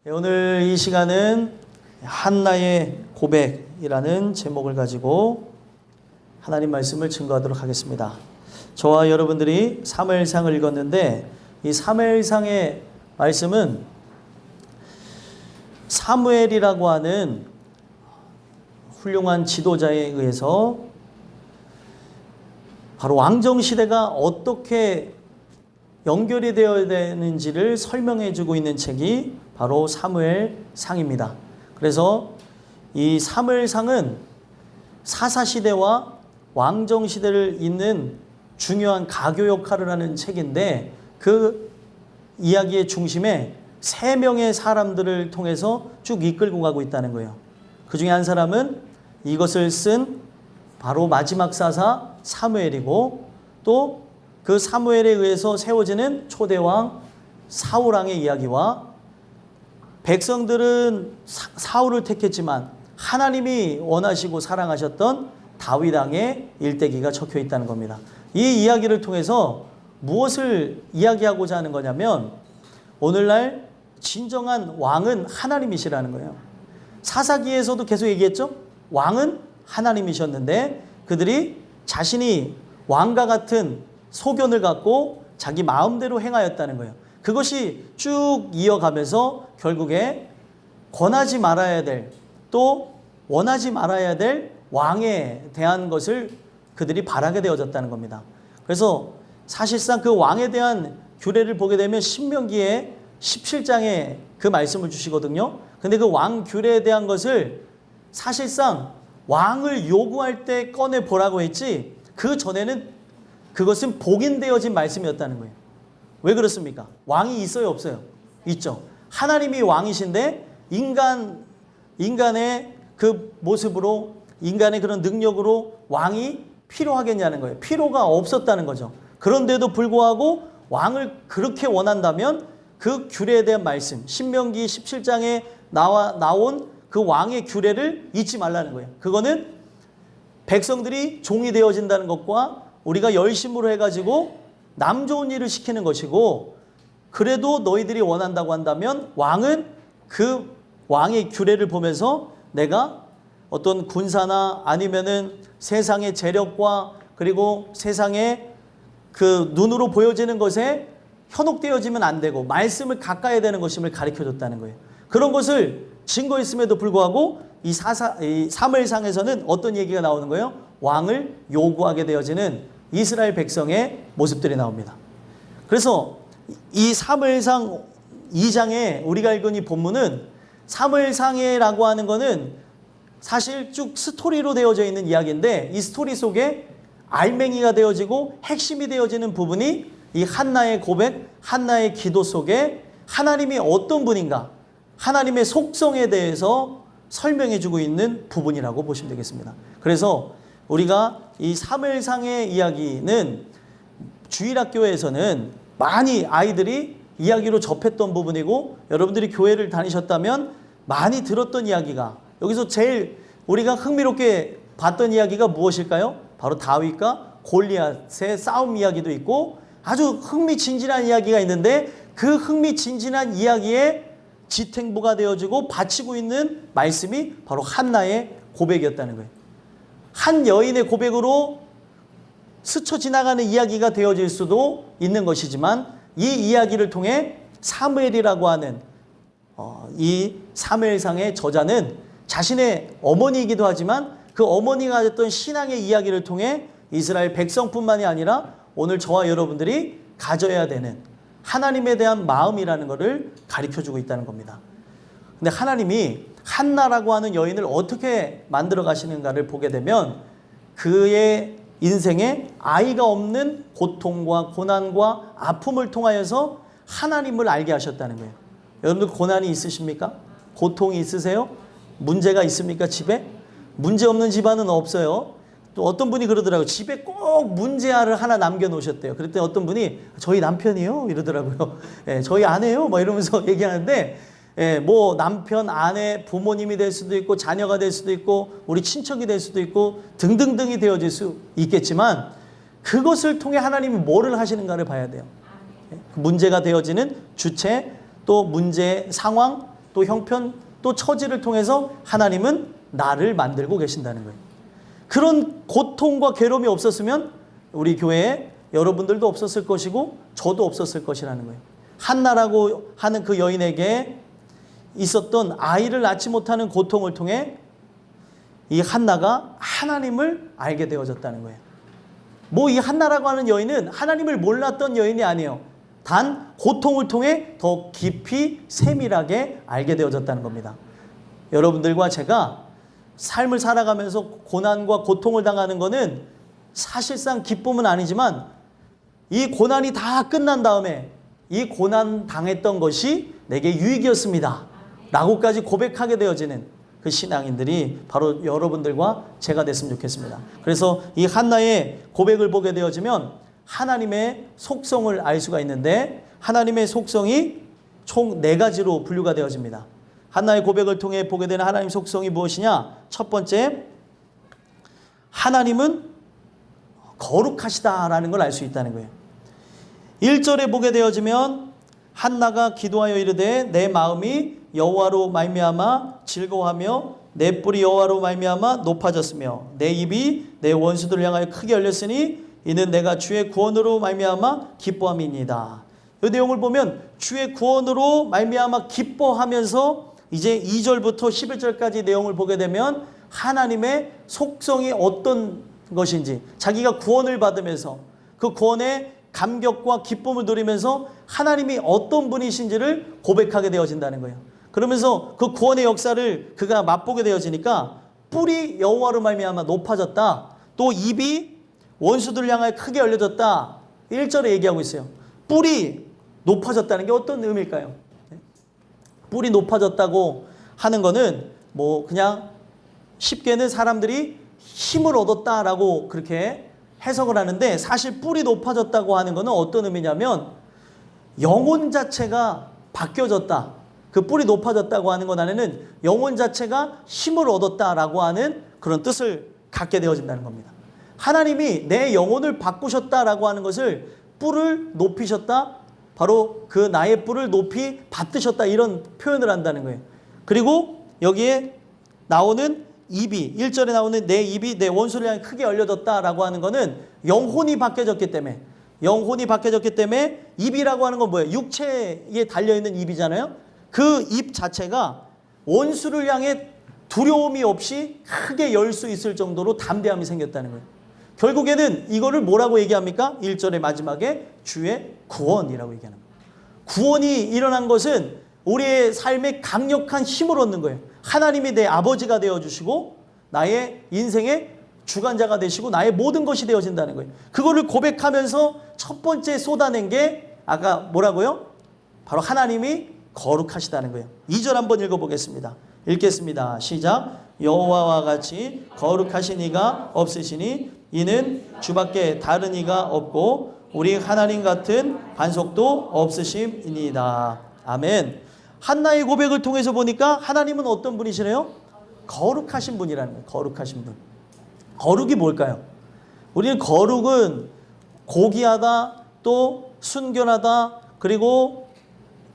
오늘 이 시간은 한나의 고백이라는 제목을 가지고 하나님 말씀을 증거하도록 하겠습니다. 저와 여러분들이 사무엘상을 읽었는데 이 사무엘상의 말씀은 사무엘이라고 하는 훌륭한 지도자에 의해서 바로 왕정시대가 어떻게 연결이 되어야 되는지를 설명해 주고 있는 책이 바로 사무엘상입니다. 그래서 이 사무엘상은 사사시대와 왕정시대를 잇는 중요한 가교 역할을 하는 책인데 그 이야기의 중심에 3명의 사람들을 통해서 쭉 이끌고 가고 있다는 거예요. 그 중에 한 사람은 이것을 쓴 바로 마지막 사사 사무엘이고 또 그 사무엘에 의해서 세워지는 초대왕 사울왕의 이야기와 백성들은 사울을 택했지만 하나님이 원하시고 사랑하셨던 다윗왕의 일대기가 적혀 있다는 겁니다. 이 이야기를 통해서 무엇을 이야기하고자 하는 거냐면 오늘날 진정한 왕은 하나님이시라는 거예요. 사사기에서도 계속 얘기했죠. 왕은 하나님이셨는데 그들이 자신이 왕과 같은 소견을 갖고 자기 마음대로 행하였다는 거예요. 그것이 쭉 이어가면서 결국에 권하지 말아야 될 또 원하지 말아야 될 왕에 대한 것을 그들이 바라게 되어졌다는 겁니다. 그래서 사실상 그 왕에 대한 규례를 보게 되면 신명기의 17장에 그 말씀을 주시거든요. 근데 그 왕 규례에 대한 것을 사실상 왕을 요구할 때 꺼내 보라고 했지 그 전에는 그것은 복인되어진 말씀이었다는 거예요. 왜 그렇습니까? 왕이 있어요, 없어요? 있죠. 하나님이 왕이신데 인간의 그 모습으로 인간의 그런 능력으로 왕이 필요하겠냐는 거예요. 필요가 없었다는 거죠. 그런데도 불구하고 왕을 그렇게 원한다면 그 규례에 대한 말씀, 신명기 17장에 나온 그 왕의 규례를 잊지 말라는 거예요. 그거는 백성들이 종이 되어진다는 것과 우리가 열심으로 해가지고 남 좋은 일을 시키는 것이고 그래도 너희들이 원한다고 한다면 왕은 그 왕의 규례를 보면서 내가 어떤 군사나 아니면은 세상의 재력과 그리고 세상의 그 눈으로 보여지는 것에 현혹되어지면 안 되고 말씀을 가까이 되는 것임을 가르쳐줬다는 거예요. 그런 것을 증거했음에도 불구하고 이 사무엘상에서는 어떤 얘기가 나오는 거예요? 왕을 요구하게 되어지는 이스라엘 백성의 모습들이 나옵니다. 그래서 이 사무엘상 2장에 우리가 읽은 이 본문은 사무엘상이라고 하는 거는 사실 쭉 스토리로 되어져 있는 이야기인데 이 스토리 속에 알맹이가 되어지고 핵심이 되어지는 부분이 이 한나의 고백, 한나의 기도 속에 하나님이 어떤 분인가, 하나님의 속성에 대해서 설명해 주고 있는 부분이라고 보시면 되겠습니다. 그래서 우리가 이 사무엘상의 이야기는 주일학교에서는 많이 아이들이 이야기로 접했던 부분이고 여러분들이 교회를 다니셨다면 많이 들었던 이야기가 여기서 제일 우리가 흥미롭게 봤던 이야기가 무엇일까요? 바로 다윗과 골리앗의 싸움 이야기도 있고 아주 흥미진진한 이야기가 있는데 그 흥미진진한 이야기에 지탱부가 되어지고 바치고 있는 말씀이 바로 한나의 고백이었다는 거예요. 한 여인의 고백으로 스쳐 지나가는 이야기가 되어질 수도 있는 것이지만 이 이야기를 통해 사무엘이라고 하는 이 사무엘상의 저자는 자신의 어머니이기도 하지만 그 어머니가 했던 신앙의 이야기를 통해 이스라엘 백성뿐만이 아니라 오늘 저와 여러분들이 가져야 되는 하나님에 대한 마음이라는 것을 가르쳐주고 있다는 겁니다. 근데 하나님이 한나라고 하는 여인을 어떻게 만들어 가시는가를 보게 되면 그의 인생에 아이가 없는 고통과 고난과 아픔을 통하여서 하나님을 알게 하셨다는 거예요. 여러분들 고난이 있으십니까? 고통이 있으세요? 문제가 있습니까? 집에? 문제 없는 집안은 없어요. 또 어떤 분이 그러더라고요. 집에 꼭 문제아를 하나 남겨놓으셨대요. 그랬더니 어떤 분이 저희 남편이요? 이러더라고요. 예, 저희 아내요? 뭐 이러면서 얘기하는데 뭐 남편, 아내, 부모님이 될 수도 있고 자녀가 될 수도 있고 우리 친척이 될 수도 있고 등등등이 되어질 수 있겠지만 그것을 통해 하나님이 뭐를 하시는가를 봐야 돼요. 문제가 되어지는 주체, 또 문제 상황, 또 형편, 또 처지를 통해서 하나님은 나를 만들고 계신다는 거예요. 그런 고통과 괴로움이 없었으면 우리 교회에 여러분들도 없었을 것이고 저도 없었을 것이라는 거예요. 한나라고 하는 그 여인에게 있었던 아이를 낳지 못하는 고통을 통해 이 한나가 하나님을 알게 되어졌다는 거예요. 뭐 이 한나라고 하는 여인은 하나님을 몰랐던 여인이 아니에요. 단 고통을 통해 더 깊이 세밀하게 알게 되어졌다는 겁니다. 여러분들과 제가 삶을 살아가면서 고난과 고통을 당하는 것은 사실상 기쁨은 아니지만 이 고난이 다 끝난 다음에 이 고난 당했던 것이 내게 유익이었습니다 라고까지 고백하게 되어지는 그 신앙인들이 바로 여러분들과 제가 됐으면 좋겠습니다. 그래서 이 한나의 고백을 보게 되어지면 하나님의 속성을 알 수가 있는데 하나님의 속성이 총 4가지로 분류가 되어집니다. 한나의 고백을 통해 보게 되는 하나님의 속성이 무엇이냐? 첫 번째, 하나님은 거룩하시다라는 걸 알 수 있다는 거예요. 1절에 보게 되어지면 한나가 기도하여 이르되 내 마음이 여호와로 말미암아 즐거워하며 내 뿔이 여호와로 말미암아 높아졌으며 내 입이 내 원수들을 향하여 크게 열렸으니 이는 내가 주의 구원으로 말미암아 기뻐함이니이다. 이 내용을 보면 주의 구원으로 말미암아 기뻐하면서 이제 2절부터 11절까지 내용을 보게 되면 하나님의 속성이 어떤 것인지 자기가 구원을 받으면서 그 구원의 감격과 기쁨을 누리면서 하나님이 어떤 분이신지를 고백하게 되어진다는 거예요. 그러면서 그 구원의 역사를 그가 맛보게 되어지니까 뿔이 여호와로 말미암아 높아졌다. 또 입이 원수들을 향하여 크게 열려졌다. 1절에 얘기하고 있어요. 뿔이 높아졌다는 게 어떤 의미일까요? 뿔이 높아졌다고 하는 거는 뭐 그냥 쉽게는 사람들이 힘을 얻었다라고 그렇게 해석을 하는데 사실 뿔이 높아졌다고 하는 거는 어떤 의미냐면 영혼 자체가 바뀌어졌다. 그 뿔이 높아졌다고 하는 것 안에는 영혼 자체가 힘을 얻었다라고 하는 그런 뜻을 갖게 되어진다는 겁니다. 하나님이 내 영혼을 바꾸셨다라고 하는 것을 뿔을 높이셨다. 바로 그 나의 뿔을 높이 받드셨다 이런 표현을 한다는 거예요. 그리고 여기에 나오는 입이 1절에 나오는 내 입이 내 원수를 향해 크게 열려졌다라고 하는 거는 영혼이 바뀌어졌기 때문에 입이라고 하는 건 뭐예요? 육체에 달려있는 입이잖아요. 그 입 자체가 원수를 향해 두려움이 없이 크게 열 수 있을 정도로 담대함이 생겼다는 거예요. 결국에는 이거를 뭐라고 얘기합니까? 1절의 마지막에 주의 구원이라고 얘기하는 거예요. 구원이 일어난 것은 우리의 삶에 강력한 힘을 얻는 거예요. 하나님이 내 아버지가 되어주시고 나의 인생의 주관자가 되시고 나의 모든 것이 되어진다는 거예요. 그거를 고백하면서 첫 번째 쏟아낸 게 아까 뭐라고요? 바로 하나님이 거룩하시다는 거예요. 2절 한번 읽어보겠습니다. 읽겠습니다. 시작. 여호와와 같이 거룩하신 이가 없으시니 이는 주밖에 다른 이가 없고 우리 하나님 같은 반석도 없으심이니이다. 아멘. 한나의 고백을 통해서 보니까 하나님은 어떤 분이시래요? 거룩하신 분이라는 거예요. 거룩하신 분. 거룩이 뭘까요? 우리는 거룩은 고귀하다, 또 순결하다, 그리고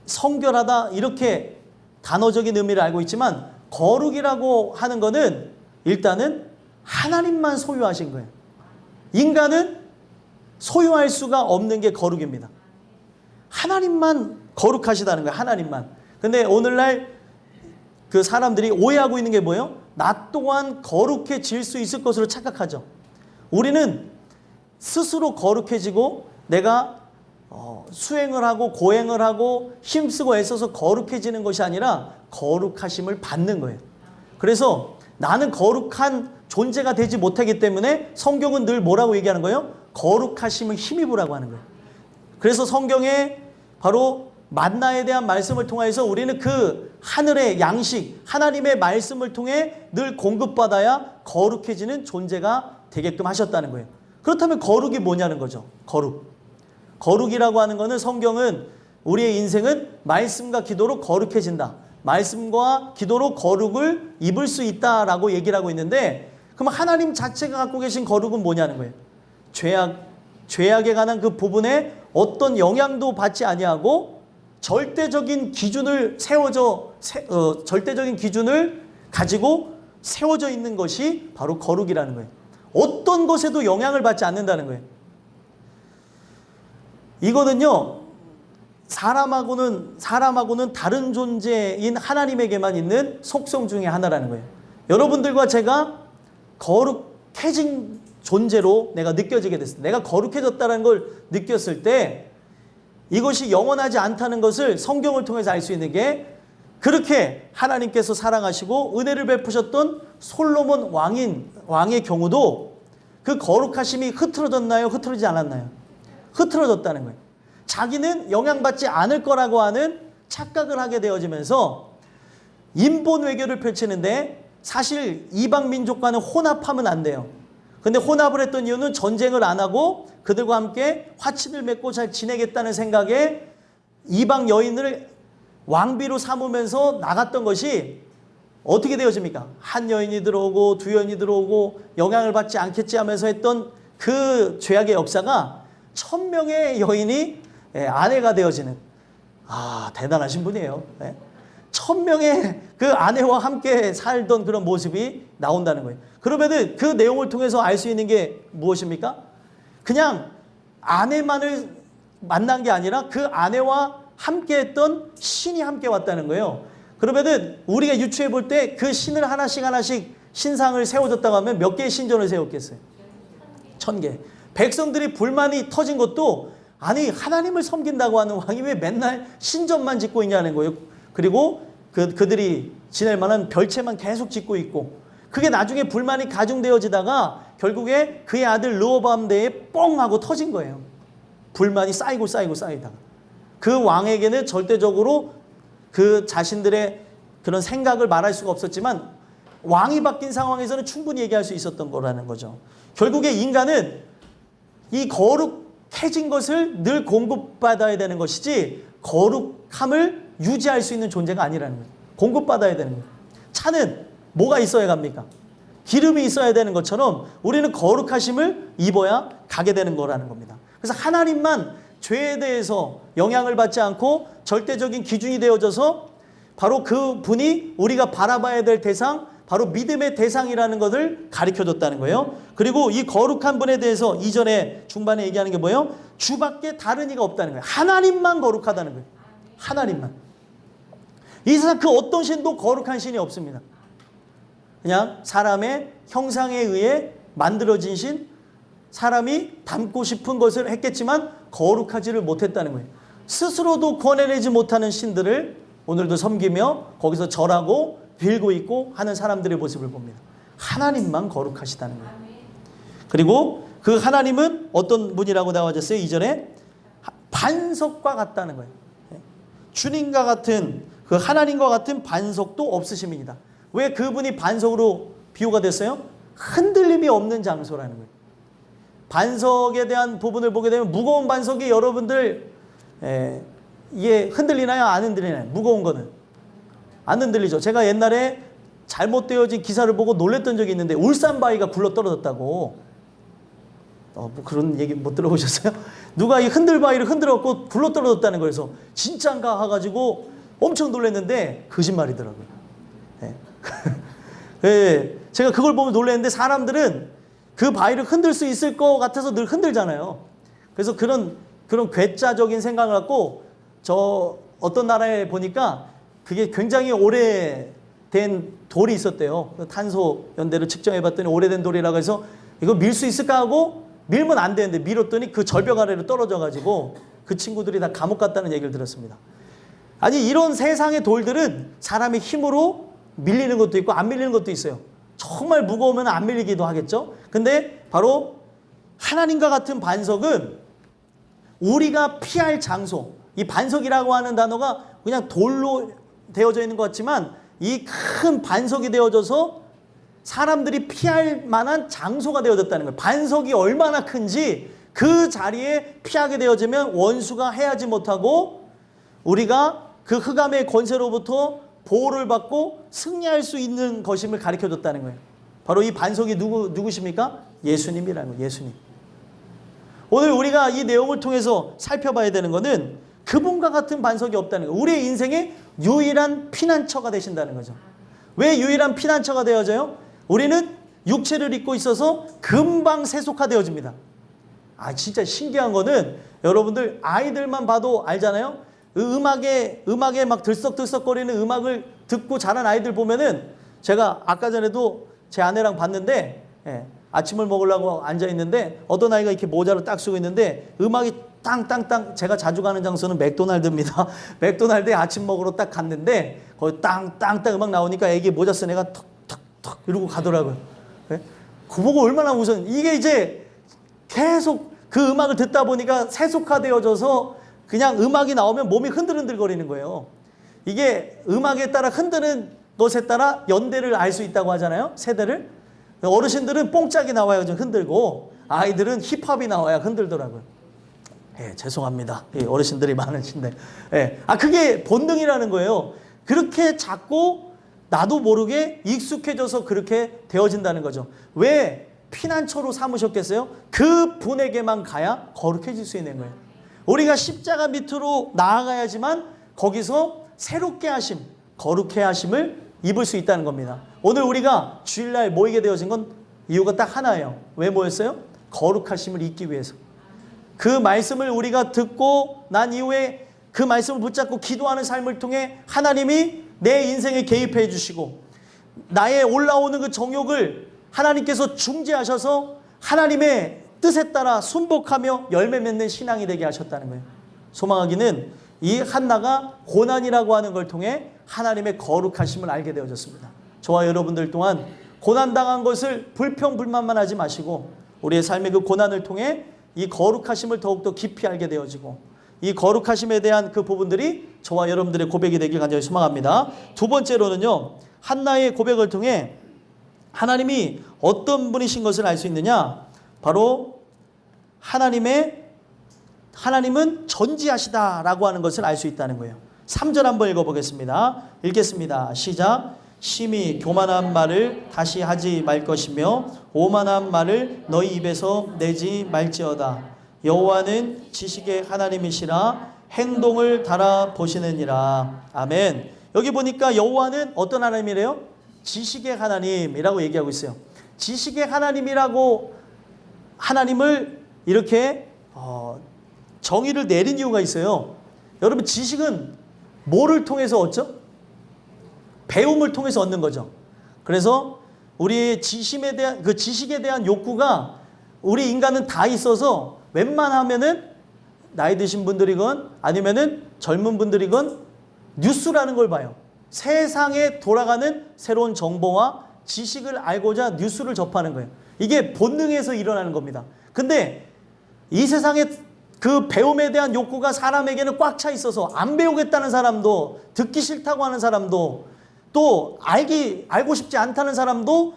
성결하다 이렇게 단어적인 의미를 알고 있지만 거룩이라고 하는 것은 일단은 하나님만 소유하신 거예요. 인간은 소유할 수가 없는 게 거룩입니다. 하나님만 거룩하시다는 거예요. 하나님만. 근데 오늘날 그 사람들이 오해하고 있는 게 뭐예요? 나 또한 거룩해질 수 있을 것으로 착각하죠. 우리는 스스로 거룩해지고 내가 수행을 하고 고행을 하고 힘쓰고 애써서 거룩해지는 것이 아니라 거룩하심을 받는 거예요. 그래서 나는 거룩한 존재가 되지 못하기 때문에 성경은 늘 뭐라고 얘기하는 거예요? 거룩하심을 힘입으라고 하는 거예요. 그래서 성경에 바로 만나에 대한 말씀을 통해서 우리는 그 하늘의 양식, 하나님의 말씀을 통해 늘 공급받아야 거룩해지는 존재가 되게끔 하셨다는 거예요. 그렇다면 거룩이 뭐냐는 거죠. 거룩이라고 하는 것은 성경은 우리의 인생은 말씀과 기도로 거룩해진다. 말씀과 기도로 거룩을 입을 수 있다라고 얘기를 하고 있는데 그럼 하나님 자체가 갖고 계신 거룩은 뭐냐는 거예요. 죄악에 관한 그 부분에 어떤 영향도 받지 아니하고 절대적인 기준을 절대적인 기준을 가지고 세워져 있는 것이 바로 거룩이라는 거예요. 어떤 것에도 영향을 받지 않는다는 거예요. 이거는요, 사람하고는 다른 존재인 하나님에게만 있는 속성 중에 하나라는 거예요. 여러분들과 제가 거룩해진 존재로 내가 느껴지게 됐어요. 내가 거룩해졌다는 걸 느꼈을 때 이것이 영원하지 않다는 것을 성경을 통해서 알 수 있는 게, 그렇게 하나님께서 사랑하시고 은혜를 베푸셨던 솔로몬 왕의 경우도 그 거룩하심이 흐트러졌나요? 흐트러지지 않았나요? 흐트러졌다는 거예요. 자기는 영향받지 않을 거라고 하는 착각을 하게 되어지면서 인본 외교를 펼치는데, 사실 이방 민족과는 혼합하면 안 돼요. 근데 혼합을 했던 이유는 전쟁을 안 하고 그들과 함께 화친을 맺고 잘 지내겠다는 생각에 이방 여인을 왕비로 삼으면서 나갔던 것이 어떻게 되어집니까? 한 여인이 들어오고 두 여인이 들어오고 영향을 받지 않겠지 하면서 했던 그 죄악의 역사가 1000명의 여인이 아내가 되어지는, 대단하신 분이에요. 1000명의 그 아내와 함께 살던 그런 모습이 나온다는 거예요. 그러면은 그 내용을 통해서 알 수 있는 게 무엇입니까? 그냥 아내만을 만난 게 아니라 그 아내와 함께 했던 신이 함께 왔다는 거예요. 그러면은 우리가 유추해 볼 때 그 신을 하나씩 신상을 세워줬다고 하면 몇 개의 신전을 세웠겠어요? 1000개. 백성들이 불만이 터진 것도, 아니 하나님을 섬긴다고 하는 왕이 왜 맨날 신전만 짓고 있냐는 거예요. 그리고 그들이 지낼 만한 별채만 계속 짓고 있고, 그게 나중에 불만이 가중되어지다가 결국에 그의 아들 르호보암 때에 뻥 하고 터진 거예요. 불만이 쌓이다가 그 왕에게는 절대적으로 그 자신들의 그런 생각을 말할 수가 없었지만, 왕이 바뀐 상황에서는 충분히 얘기할 수 있었던 거라는 거죠. 결국에 인간은 이 거룩해진 것을 늘 공급받아야 되는 것이지, 거룩함을 유지할 수 있는 존재가 아니라는 거예요. 공급받아야 되는 거예요. 차는 뭐가 있어야 갑니까? 기름이 있어야 되는 것처럼 우리는 거룩하심을 입어야 가게 되는 거라는 겁니다. 그래서 하나님만 죄에 대해서 영향을 받지 않고 절대적인 기준이 되어져서 바로 그 분이 우리가 바라봐야 될 대상, 바로 믿음의 대상이라는 것을 가르쳐줬다는 거예요. 그리고 이 거룩한 분에 대해서 이전에 중반에 얘기하는 게 뭐예요? 주밖에 다른 이가 없다는 거예요. 하나님만 거룩하다는 거예요. 하나님만. 이 세상 그 어떤 신도 거룩한 신이 없습니다. 그냥 사람의 형상에 의해 만들어진 신, 사람이 닮고 싶은 것을 했겠지만 거룩하지를 못했다는 거예요. 스스로도 권해내지 못하는 신들을 오늘도 섬기며 거기서 절하고 빌고 있고 하는 사람들의 모습을 봅니다. 하나님만 거룩하시다는 거예요. 그리고 그 하나님은 어떤 분이라고 나와졌어요? 이전에 반석과 같다는 거예요. 주님과 같은, 그 하나님과 같은 반석도 없으심이니다. 왜 그분이 반석으로 비유가 됐어요? 흔들림이 없는 장소라는 거예요. 반석에 대한 부분을 보게 되면, 무거운 반석이 여러분들 이게 흔들리나요? 안 흔들리나요? 무거운 거는 안 흔들리죠. 제가 옛날에 잘못되어진 기사를 보고 놀랬던 적이 있는데, 울산 바위가 굴러 떨어졌다고. 뭐 그런 얘기 못 들어보셨어요? 누가 이 흔들바위를 흔들었고 굴러 떨어졌다는 거여서 진짜인가 해가지고 엄청 놀랐는데 거짓말이더라고요. 제가 그걸 보면 놀랐는데, 사람들은 그 바위를 흔들 수 있을 것 같아서 늘 흔들잖아요. 그래서 그런 괴짜적인 생각을 갖고, 저 어떤 나라에 보니까 그게 굉장히 오래된 돌이 있었대요. 탄소 연대를 측정해 봤더니 오래된 돌이라고 해서 이거 밀 수 있을까 하고 밀면 안 되는데 밀었더니 그 절벽 아래로 떨어져 가지고 그 친구들이 다 감옥 갔다는 얘기를 들었습니다. 아니, 이런 세상의 돌들은 사람의 힘으로 밀리는 것도 있고 안 밀리는 것도 있어요. 정말 무거우면 안 밀리기도 하겠죠. 근데 바로 하나님과 같은 반석은 우리가 피할 장소, 이 반석이라고 하는 단어가 그냥 돌로 되어져 있는 것 같지만, 이 큰 반석이 되어져서 사람들이 피할 만한 장소가 되어졌다는 거예요. 반석이 얼마나 큰지 그 자리에 피하게 되어지면 원수가 해하지 못하고 우리가 그 흑암의 권세로부터 보호를 받고 승리할 수 있는 것임을 가르쳐줬다는 거예요. 바로 이 반석이 누구십니까? 예수님이라는 거예요. 예수님. 오늘 우리가 이 내용을 통해서 살펴봐야 되는 것은 그분과 같은 반석이 없다는 거예요. 우리의 인생의 유일한 피난처가 되신다는 거죠. 왜 유일한 피난처가 되어져요? 우리는 육체를 입고 있어서 금방 세속화되어집니다. 진짜 신기한 거는 여러분들 아이들만 봐도 알잖아요. 음악에 막 들썩들썩거리는 음악을 듣고 자란 아이들 보면은, 제가 아까 전에도 제 아내랑 봤는데, 아침을 먹으려고 앉아 있는데 어떤 아이가 이렇게 모자를 딱 쓰고 있는데 음악이 땅땅땅, 제가 자주 가는 장소는 맥도날드입니다. 맥도날드에 아침 먹으러 딱 갔는데 거기 땅땅땅 음악 나오니까 애기 모자 쓴 애가 턱턱턱 이러고 가더라고요. 그거 보고 얼마나 무서운, 이게 이제 계속 그 음악을 듣다 보니까 세속화되어져서 그냥 음악이 나오면 몸이 흔들흔들거리는 거예요. 이게 음악에 따라 흔드는 것에 따라 연대를 알 수 있다고 하잖아요. 세대를. 어르신들은 뽕짝이 나와야 좀 흔들고 아이들은 힙합이 나와야 흔들더라고요. 죄송합니다. 어르신들이 많으신데. 그게 본능이라는 거예요. 그렇게 자꾸 나도 모르게 익숙해져서 그렇게 되어진다는 거죠. 왜 피난처로 삼으셨겠어요? 그 분에게만 가야 거룩해질 수 있는 거예요. 우리가 십자가 밑으로 나아가야지만 거기서 새롭게 하심, 거룩해 하심을 입을 수 있다는 겁니다. 오늘 우리가 주일날 모이게 되어진 건 이유가 딱 하나예요. 왜 모였어요? 거룩하심을 입기 위해서. 그 말씀을 우리가 듣고 난 이후에 그 말씀을 붙잡고 기도하는 삶을 통해 하나님이 내 인생에 개입해 주시고, 나의 올라오는 그 정욕을 하나님께서 중재하셔서 하나님의 뜻에 따라 순복하며 열매 맺는 신앙이 되게 하셨다는 거예요. 소망하기는 이 한나가 고난이라고 하는 걸 통해 하나님의 거룩하심을 알게 되어졌습니다. 저와 여러분들 또한 고난당한 것을 불평불만만 하지 마시고 우리의 삶의 그 고난을 통해 이 거룩하심을 더욱더 깊이 알게 되어지고, 이 거룩하심에 대한 그 부분들이 저와 여러분들의 고백이 되길 간절히 소망합니다. 두 번째로는요, 한나의 고백을 통해 하나님이 어떤 분이신 것을 알 수 있느냐, 바로 하나님은 전지하시다라고 하는 것을 알 수 있다는 거예요. 3절 한번 읽어보겠습니다. 읽겠습니다. 시작. 심히 교만한 말을 다시 하지 말 것이며 오만한 말을 너희 입에서 내지 말지어다. 여호와는 지식의 하나님이시라 행동을 달아보시느니라. 아멘. 여기 보니까 여호와는 어떤 하나님이래요? 지식의 하나님이라고 얘기하고 있어요. 지식의 하나님이라고 하나님을 이렇게 정의를 내린 이유가 있어요. 여러분, 지식은 뭐를 통해서 얻죠? 배움을 통해서 얻는 거죠. 그래서 우리의 지식에 대한 욕구가 우리 인간은 다 있어서 웬만하면은 나이 드신 분들이건 아니면은 젊은 분들이건 뉴스라는 걸 봐요. 세상에 돌아가는 새로운 정보와 지식을 알고자 뉴스를 접하는 거예요. 이게 본능에서 일어나는 겁니다. 근데 이 세상에 그 배움에 대한 욕구가 사람에게는 꽉 차 있어서 안 배우겠다는 사람도, 듣기 싫다고 하는 사람도, 또 알고 싶지 않다는 사람도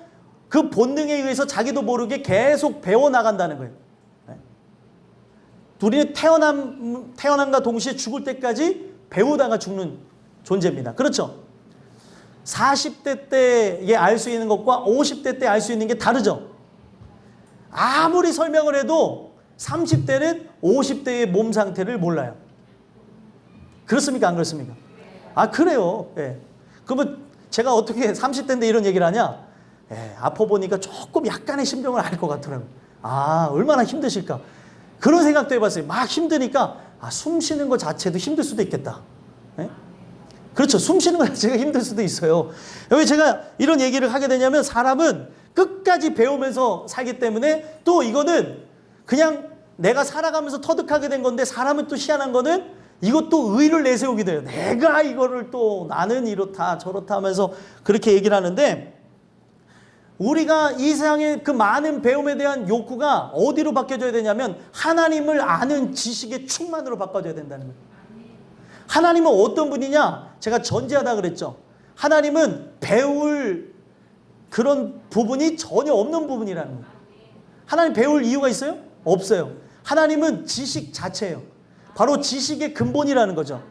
그 본능에 의해서 자기도 모르게 계속 배워나간다는 거예요. 우리는 태어남과 동시에 죽을 때까지 배우다가 죽는 존재입니다. 그렇죠? 40대 때에 알 수 있는 것과 50대 때 알 수 있는 게 다르죠? 아무리 설명을 해도 30대는 50대의 몸 상태를 몰라요. 그렇습니까? 안 그렇습니까? 그래요. 그러면 제가 어떻게 30대인데 이런 얘기를 하냐? 아파 보니까 조금 약간의 심정을 알 것 같더라고요. 얼마나 힘드실까? 그런 생각도 해봤어요. 막 힘드니까 숨 쉬는 것 자체도 힘들 수도 있겠다. 그렇죠. 숨 쉬는 것 자체가 힘들 수도 있어요. 왜 제가 이런 얘기를 하게 되냐면, 사람은 끝까지 배우면서 살기 때문에, 또 이거는 그냥 내가 살아가면서 터득하게 된 건데, 사람은 또 희한한 거는 이것도 의를 내세우게 돼요. 내가 이거를 또 나는 이렇다 저렇다 하면서 그렇게 얘기를 하는데, 우리가 이 세상의 그 많은 배움에 대한 욕구가 어디로 바뀌어져야 되냐면 하나님을 아는 지식의 충만으로 바꿔져야 된다는 거예요. 하나님은 어떤 분이냐? 제가 전지하다 그랬죠. 하나님은 배울 그런 부분이 전혀 없는 부분이라는 거예요. 하나님 배울 이유가 있어요? 없어요. 하나님은 지식 자체예요. 바로 지식의 근본이라는 거죠.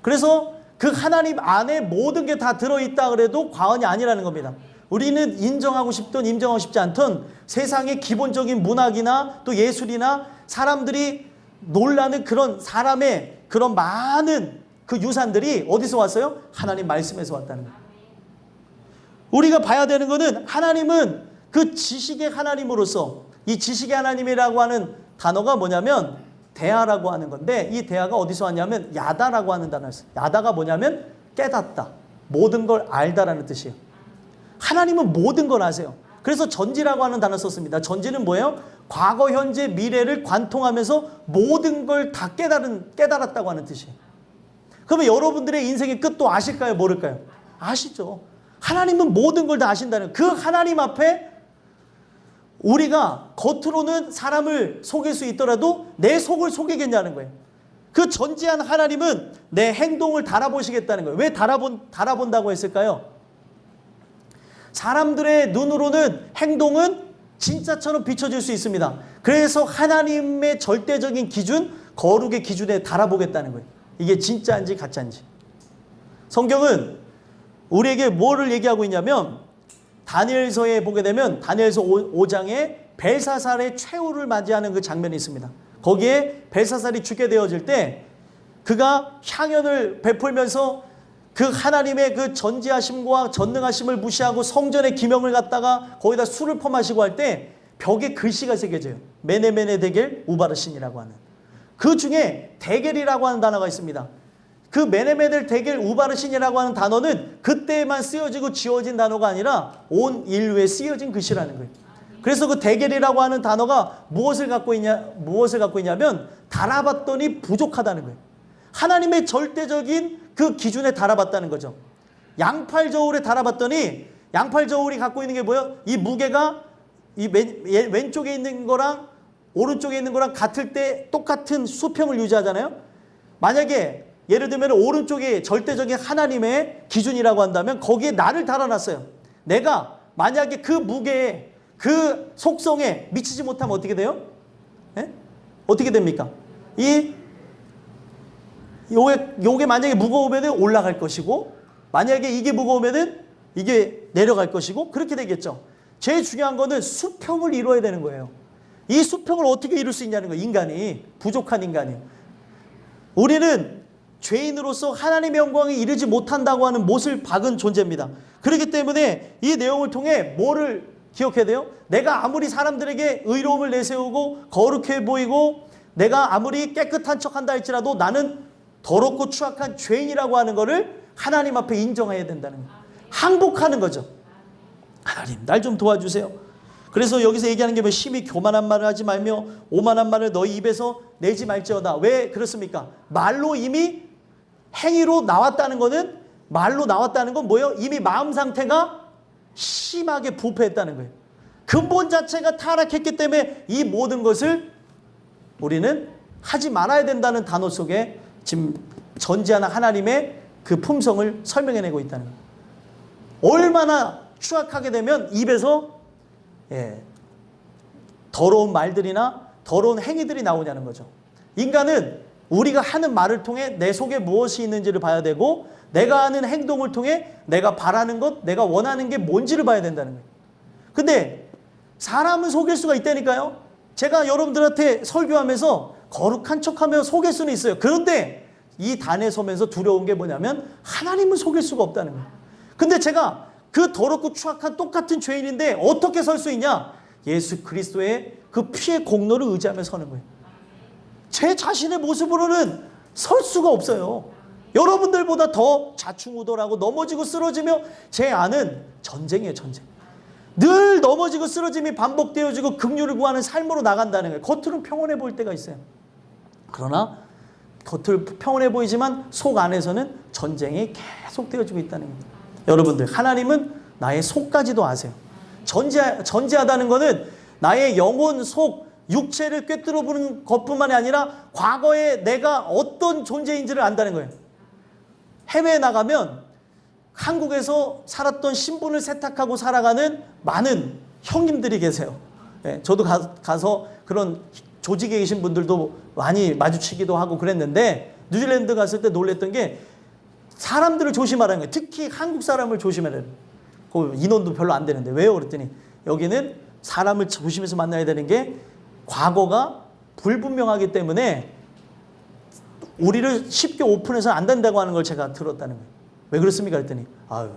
그래서 그 하나님 안에 모든 게 다 들어있다 그래도 과언이 아니라는 겁니다. 우리는 인정하고 싶든 인정하고 싶지 않든 세상의 기본적인 문학이나 또 예술이나 사람들이 놀라는 그런 사람의 그런 많은 그 유산들이 어디서 왔어요? 하나님 말씀에서 왔다는 거예요. 우리가 봐야 되는 것은 하나님은 그 지식의 하나님으로서, 이 지식의 하나님이라고 하는 단어가 뭐냐면 대하라고 하는 건데, 이 대하가 어디서 왔냐면 야다라고 하는 단어였어요. 야다가 뭐냐면 깨닫다, 모든 걸 알다라는 뜻이에요. 하나님은 모든 걸 아세요. 그래서 전지라고 하는 단어 썼습니다. 전지는 뭐예요? 과거, 현재, 미래를 관통하면서 모든 걸 다 깨달았다고 하는 뜻이에요. 그러면 여러분들의 인생의 끝도 아실까요? 모를까요? 아시죠. 하나님은 모든 걸 다 아신다는, 그 하나님 앞에 우리가 겉으로는 사람을 속일 수 있더라도 내 속을 속이겠냐는 거예요. 그 전지한 하나님은 내 행동을 달아보시겠다는 거예요. 왜 달아본다고 했을까요? 사람들의 눈으로는 행동은 진짜처럼 비춰질 수 있습니다. 그래서 하나님의 절대적인 기준, 거룩의 기준에 달아보겠다는 거예요. 이게 진짜인지 가짜인지. 성경은 우리에게 뭐를 얘기하고 있냐면, 다니엘서에 보게 되면 다니엘서 5장에 벨사살의 최후를 맞이하는 그 장면이 있습니다. 거기에 벨사살이 죽게 되어질 때 그가 향연을 베풀면서 그 하나님의 그 전지하심과 전능하심을 무시하고 성전의 기명을 갖다가 거기다 술을 퍼마시고 할 때 벽에 글씨가 새겨져요. 메네메네 데겔 우바르신이라고 하는. 그 중에 데겔이라고 하는 단어가 있습니다. 그 메네메델 데겔 우바르신이라고 하는 단어는 그때만 쓰여지고 지워진 단어가 아니라 온 인류에 쓰여진 글씨라는 거예요. 그래서 그 데겔이라고 하는 단어가 무엇을 갖고 있냐면 달아봤더니 부족하다는 거예요. 하나님의 절대적인 그 기준에 달아봤다는 거죠. 양팔 저울에 달아봤더니 양팔 저울이 갖고 있는 게 뭐예요? 이 무게가 이 왼쪽에 있는 거랑 오른쪽에 있는 거랑 같을 때 똑같은 수평을 유지하잖아요. 만약에 예를 들면 오른쪽이 절대적인 하나님의 기준이라고 한다면 거기에 나를 달아놨어요. 내가 만약에 그 무게에, 그 속성에 미치지 못하면 어떻게 돼요? 예? 어떻게 됩니까? 요게 만약에 무거우면 올라갈 것이고, 만약에 이게 무거우면 이게 내려갈 것이고, 그렇게 되겠죠. 제일 중요한 거는 수평을 이루어야 되는 거예요. 이 수평을 어떻게 이룰 수 있냐는 거예요. 인간이, 부족한 인간이. 우리는 죄인으로서 하나님의 영광에 이르지 못한다고 하는 못을 박은 존재입니다. 그렇기 때문에 이 내용을 통해 뭐를 기억해야 돼요? 내가 아무리 사람들에게 의로움을 내세우고 거룩해 보이고 내가 아무리 깨끗한 척한다 할지라도 나는 더럽고 추악한 죄인이라고 하는 것을 하나님 앞에 인정해야 된다는 거예요. 항복하는 거죠. 하나님, 날 좀 도와주세요. 그래서 여기서 얘기하는 게 뭐, 심히 교만한 말을 하지 말며 오만한 말을 너희 입에서 내지 말지어다. 왜 그렇습니까? 말로 이미 행위로 나왔다는 거는, 말로 나왔다는 건 뭐예요? 이미 마음 상태가 심하게 부패했다는 거예요. 근본 자체가 타락했기 때문에 이 모든 것을 우리는 하지 말아야 된다는 단어 속에 지금 전지하는 하나님의 그 품성을 설명해내고 있다는 거예요. 얼마나 추악하게 되면 입에서 더러운 말들이나 더러운 행위들이 나오냐는 거죠. 인간은 우리가 하는 말을 통해 내 속에 무엇이 있는지를 봐야 되고, 내가 하는 행동을 통해 내가 바라는 것, 내가 원하는 게 뭔지를 봐야 된다는 거예요. 근데 사람은 속일 수가 있다니까요. 제가 여러분들한테 설교하면서 거룩한 척하며 속일 수는 있어요. 그런데 이 단에 서면서 두려운 게 뭐냐면 하나님은 속일 수가 없다는 거예요. 근데 제가 그 더럽고 추악한 똑같은 죄인인데 어떻게 설 수 있냐? 예수 그리스도의 그 피의 공로를 의지하며 서는 거예요. 제 자신의 모습으로는 설 수가 없어요. 여러분들보다 더 좌충우돌하고 넘어지고 쓰러지며 제 안은 전쟁이에요, 전쟁. 늘 넘어지고 쓰러짐이 반복되어지고 긍휼을 구하는 삶으로 나간다는 거예요. 겉으로는 평온해 보일 때가 있어요. 그러나 겉을 평온해 보이지만 속 안에서는 전쟁이 계속 되어지고 있다는 겁니다. 여러분들, 하나님은 나의 속까지도 아세요. 전지하다는 것은 나의 영혼, 속, 육체를 꿰뚫어 보는 것뿐만이 아니라 과거에 내가 어떤 존재인지를 안다는 거예요. 해외에 나가면 한국에서 살았던 신분을 세탁하고 살아가는 많은 형님들이 계세요. 저도 가서 그런 조직에 계신 분들도 많이 마주치기도 하고 그랬는데, 뉴질랜드 갔을 때 놀랬던 게 사람들을 조심하라는 거예요. 특히 한국 사람을 조심하라는 거예요. 인원도 별로 안 되는데. 왜요? 그랬더니 여기는 사람을 조심해서 만나야 되는 게 과거가 불분명하기 때문에 우리를 쉽게 오픈해서 안 된다고 하는 걸 제가 들었다는 거예요. 왜 그렇습니까? 그랬더니 아유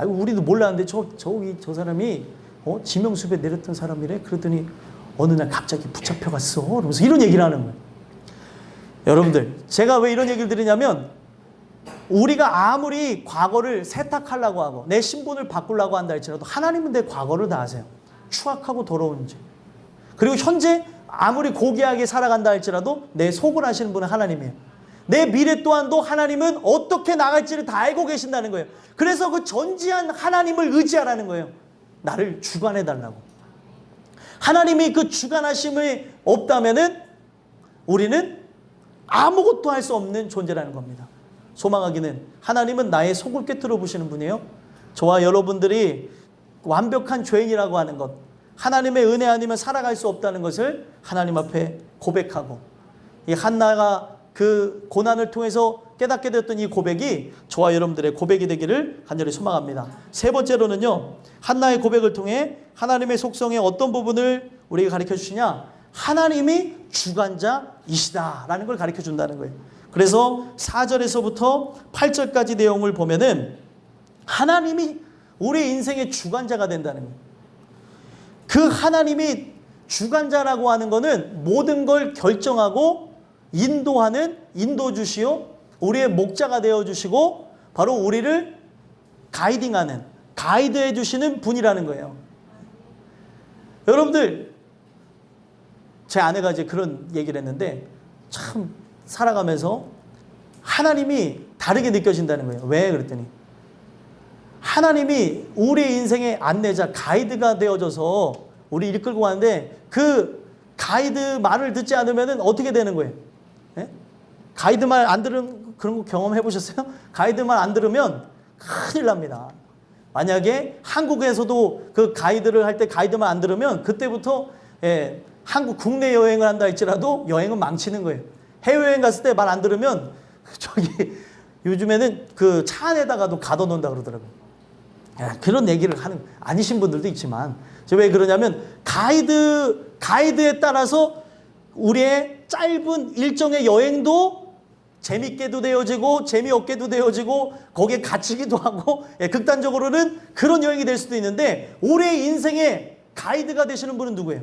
우리도 몰랐는데 저 사람이 지명수배 내렸던 사람이래. 그랬더니 어느 날 갑자기 붙잡혀갔어. 그러면서 이런 얘기를 하는 거예요. 여러분들, 제가 왜 이런 얘기를 드리냐면 우리가 아무리 과거를 세탁하려고 하고 내 신분을 바꾸려고 한다 할지라도 하나님은 내 과거를 다 아세요. 추악하고 더러운지. 그리고 현재 아무리 고귀하게 살아간다 할지라도 내 속을 아시는 분은 하나님이에요. 내 미래 또한도 하나님은 어떻게 나갈지를 다 알고 계신다는 거예요. 그래서 그 전지한 하나님을 의지하라는 거예요. 나를 주관해달라고. 하나님이 그 주관하심이 없다면은 우리는 아무것도 할 수 없는 존재라는 겁니다. 소망하기는 하나님은 나의 속을 꿰뚫어 보시는 분이에요. 저와 여러분들이 완벽한 죄인이라고 하는 것, 하나님의 은혜 아니면 살아갈 수 없다는 것을 하나님 앞에 고백하고, 이 한나가 그 고난을 통해서 깨닫게 되었던 이 고백이 저와 여러분들의 고백이 되기를 간절히 소망합니다. 세 번째로는요, 한나의 고백을 통해 하나님의 속성의 어떤 부분을 우리에게 가르쳐 주시냐? 하나님이 주관자이시다라는 걸 가르쳐 준다는 거예요. 그래서 4절에서부터 8절까지 내용을 보면은 하나님이 우리 인생의 주관자가 된다는 거예요. 그 하나님이 주관자라고 하는 거는 모든 걸 결정하고 인도하는 인도주시오, 우리의 목자가 되어주시고 바로 우리를 가이딩하는, 가이드해 주시는 분이라는 거예요. 여러분들, 제 아내가 이제 그런 얘기를 했는데 참 살아가면서 하나님이 다르게 느껴진다는 거예요. 왜? 그랬더니 하나님이 우리 인생의 안내자, 가이드가 되어줘서 우리 이끌고 가는데 그 가이드 말을 듣지 않으면 어떻게 되는 거예요? 네? 가이드 말 안 들으면, 그런 거 경험해 보셨어요? 가이드 말 안 들으면 큰일 납니다. 만약에 한국에서도 그 가이드를 할 때 가이드 말 안 들으면 그때부터 한국 국내 여행을 한다 할지라도 여행은 망치는 거예요. 해외여행 갔을 때 말 안 들으면 요즘에는 그 차 안에다가도 가둬놓는다 그러더라고요. 그런 얘기를 하는, 아니신 분들도 있지만, 왜 그러냐면 가이드에 따라서 우리의 짧은 일정의 여행도 재밌게도 되어지고 재미없게도 되어지고 거기에 갇히기도 하고, 극단적으로는 그런 여행이 될 수도 있는데, 우리의 인생의 가이드가 되시는 분은 누구예요?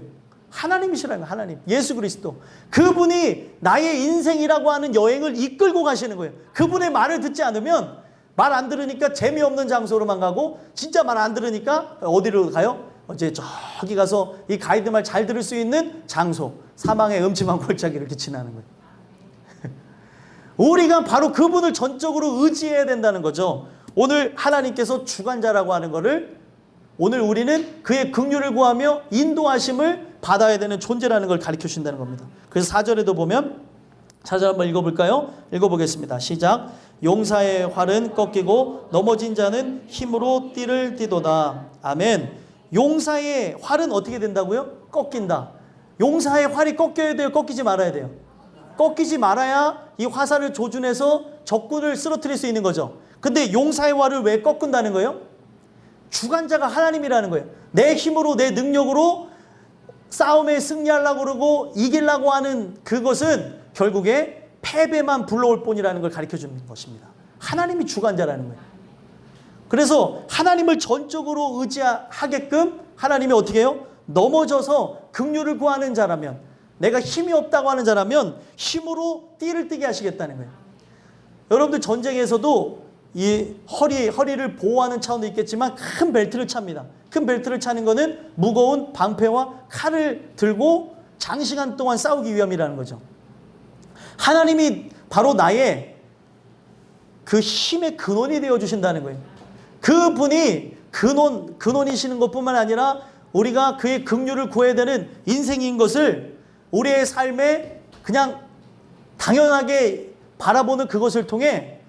하나님이시라는, 하나님, 예수 그리스도. 그분이 나의 인생이라고 하는 여행을 이끌고 가시는 거예요. 그분의 말을 듣지 않으면, 말 안 들으니까 재미없는 장소로만 가고, 진짜 말 안 들으니까 어디로 가요? 어제 저기 가서 이 가이드 말 잘 들을 수 있는 장소, 사망의 음침한 골짜기를 이렇게 지나는 거예요. 우리가 바로 그분을 전적으로 의지해야 된다는 거죠. 오늘 하나님께서 주관자라고 하는 거를, 오늘 우리는 그의 긍휼을 구하며 인도하심을 받아야 되는 존재라는 걸 가르쳐 주신다는 겁니다. 그래서 4절에도 보면, 4절 한번 읽어볼까요? 읽어보겠습니다. 시작. 용사의 활은 꺾이고 넘어진 자는 힘으로 띠를 띠도다. 아멘. 용사의 활은 어떻게 된다고요? 꺾인다. 용사의 활이 꺾여야 돼요? 꺾이지 말아야 돼요? 꺾이지 말아야 이 화살을 조준해서 적군을 쓰러뜨릴 수 있는 거죠. 근데 용사의 활을 왜 꺾는다는 거예요? 주관자가 하나님이라는 거예요. 내 힘으로, 내 능력으로 싸움에 승리하려고 그러고 이기려고 하는 그것은 결국에 패배만 불러올 뿐이라는 걸 가르쳐 주는 것입니다. 하나님이 주관자라는 거예요. 그래서 하나님을 전적으로 의지하게끔 하나님이 어떻게 해요? 넘어져서 긍휼을 구하는 자라면, 내가 힘이 없다고 하는 자라면 힘으로 띠를 띠게 하시겠다는 거예요. 여러분들 전쟁에서도 이 허리를 보호하는 차원도 있겠지만 큰 벨트를 찹니다. 큰 벨트를 차는 거는 무거운 방패와 칼을 들고 장시간 동안 싸우기 위함이라는 거죠. 하나님이 바로 나의 그 힘의 근원이 되어 주신다는 거예요. 그분이 근원이시는 것뿐만 아니라 우리가 그의 긍휼을 구해야 되는 인생인 것을 우리의 삶에 그냥 당연하게 바라보는 그것을 통해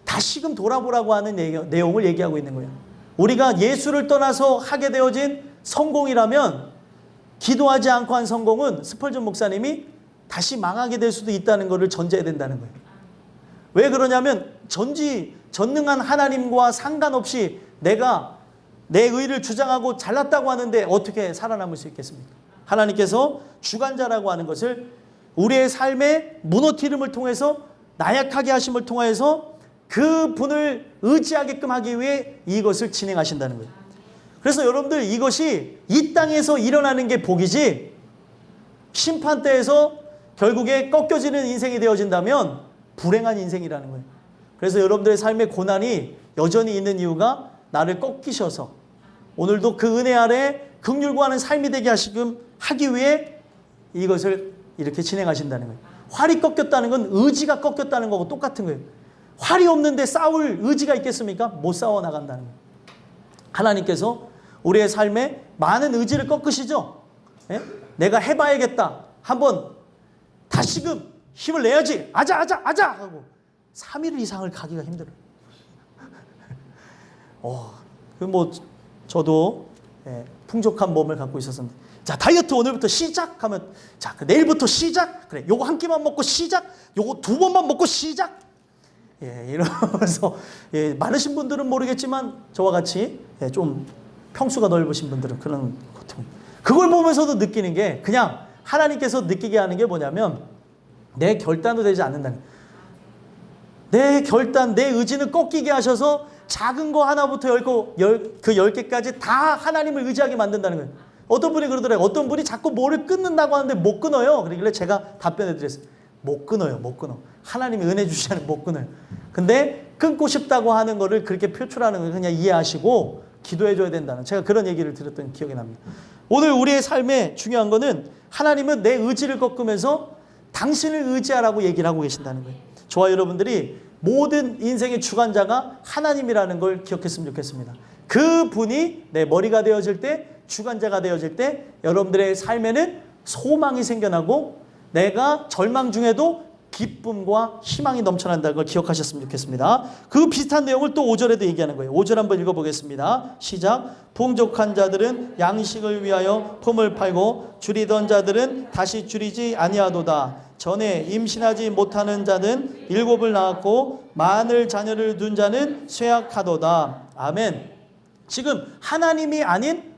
다시금 돌아보라고 하는 내용을 얘기하고 있는 거예요. 우리가 예수를 떠나서 하게 되어진 성공이라면, 기도하지 않고 한 성공은 스펄전 목사님이 다시 망하게 될 수도 있다는 것을 전제해야 된다는 거예요. 왜 그러냐면 전능한 하나님과 상관없이 내가 내 의를 주장하고 잘났다고 하는데 어떻게 살아남을 수 있겠습니까? 하나님께서 주관자라고 하는 것을 우리의 삶의 무너뜨림을 통해서 나약하게 하심을 통해서 그 분을 의지하게끔 하기 위해 이것을 진행하신다는 거예요. 그래서 여러분들 이것이 이 땅에서 일어나는 게 복이지 심판대에서 결국에 꺾여지는 인생이 되어진다면 불행한 인생이라는 거예요. 그래서 여러분들의 삶의 고난이 여전히 있는 이유가 나를 꺾이셔서 오늘도 그 은혜 아래 긍휼과 하는 삶이 되게 하기 위해 이것을 이렇게 진행하신다는 거예요. 활이 꺾였다는 건 의지가 꺾였다는 거고 똑같은 거예요. 활이 없는데 싸울 의지가 있겠습니까? 못 싸워 나간다는 거예요. 하나님께서 우리의 삶에 많은 의지를 꺾으시죠. 예? 내가 해봐야겠다. 한번 다시금 힘을 내야지. 아자 하고 3일 이상을 가기가 힘들어요. 저도 풍족한 몸을 갖고 있었는데 자 다이어트 오늘부터 시작하면 자 내일부터 시작. 그래 요거 한 끼만 먹고 시작. 요거 2번만 먹고 시작. 이러면서 많으신 분들은 모르겠지만 저와 같이 좀 평수가 넓으신 분들은 그런 고통. 그걸 보면서도 느끼는 게 그냥 하나님께서 느끼게 하는 게 뭐냐면 내 결단도 되지 않는다는 거예요. 내 결단, 내 의지는 꺾이게 하셔서 작은 거 하나부터 그 10개까지 다 하나님을 의지하게 만든다는 거예요. 어떤 분이 그러더라고요. 어떤 분이 자꾸 뭐를 끊는다고 하는데 못 끊어요. 그러길래 제가 답변해 드렸어요. 못 끊어요. 못 끊어. 하나님이 은혜 주시자는 못 끊어요. 근데 끊고 싶다고 하는 거를 그렇게 표출하는 걸 그냥 이해하시고 기도해 줘야 된다는 제가 그런 얘기를 들었던 기억이 납니다. 오늘 우리의 삶에 중요한 거는 하나님은 내 의지를 꺾으면서 당신을 의지하라고 얘기를 하고 계신다는 거예요. 저와 여러분들이 모든 인생의 주관자가 하나님이라는 걸 기억했으면 좋겠습니다. 그 분이 내 머리가 되어질 때, 주관자가 되어질 때 여러분들의 삶에는 소망이 생겨나고 내가 절망 중에도 기쁨과 희망이 넘쳐난다는 걸 기억하셨으면 좋겠습니다. 그 비슷한 내용을 또 5절에도 얘기하는 거예요. 5절 한번 읽어보겠습니다. 시작. 풍족한 자들은 양식을 위하여 품을 팔고 줄이던 자들은 다시 줄이지 아니하도다. 전에 임신하지 못하는 자는 7을 낳았고 많은 자녀를 둔 자는 쇠약하도다. 아멘. 지금 하나님이 아닌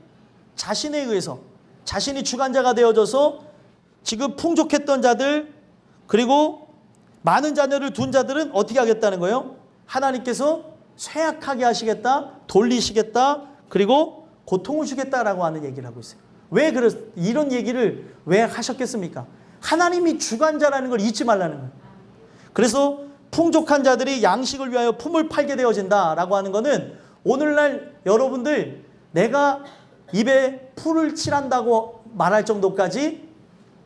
자신에 의해서 자신이 주관자가 되어져서 지금 풍족했던 자들 그리고 많은 자녀를 둔 자들은 어떻게 하겠다는 거예요? 하나님께서 쇠약하게 하시겠다, 돌리시겠다, 그리고 고통을 주겠다라고 하는 얘기를 하고 있어요. 왜 이런 얘기를 왜 하셨겠습니까? 하나님이 주관자라는 걸 잊지 말라는 거예요. 그래서 풍족한 자들이 양식을 위하여 품을 팔게 되어진다라고 하는 거는 오늘날 여러분들 내가 입에 풀을 칠한다고 말할 정도까지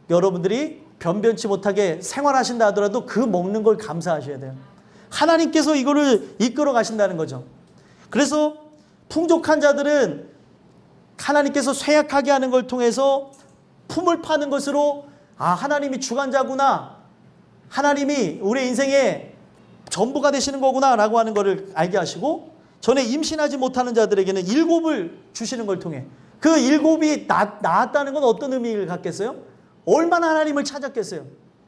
여러분들이 변변치 못하게 생활하신다 하더라도 그 먹는 걸 감사하셔야 돼요. 하나님께서 이거를 이끌어 가신다는 거죠. 그래서 풍족한 자들은 하나님께서 쇠약하게 하는 걸 통해서 품을 파는 것으로 하나님이 주관자구나. 하나님이 우리 인생의 전부가 되시는 거구나 라고 하는 것을 알게 하시고 전에 임신하지 못하는 자들에게는 7을 주시는 걸 통해 그 7이 낳았다는 건 어떤 의미를 갖겠어요? 얼마나 하나님을 찾았겠어요?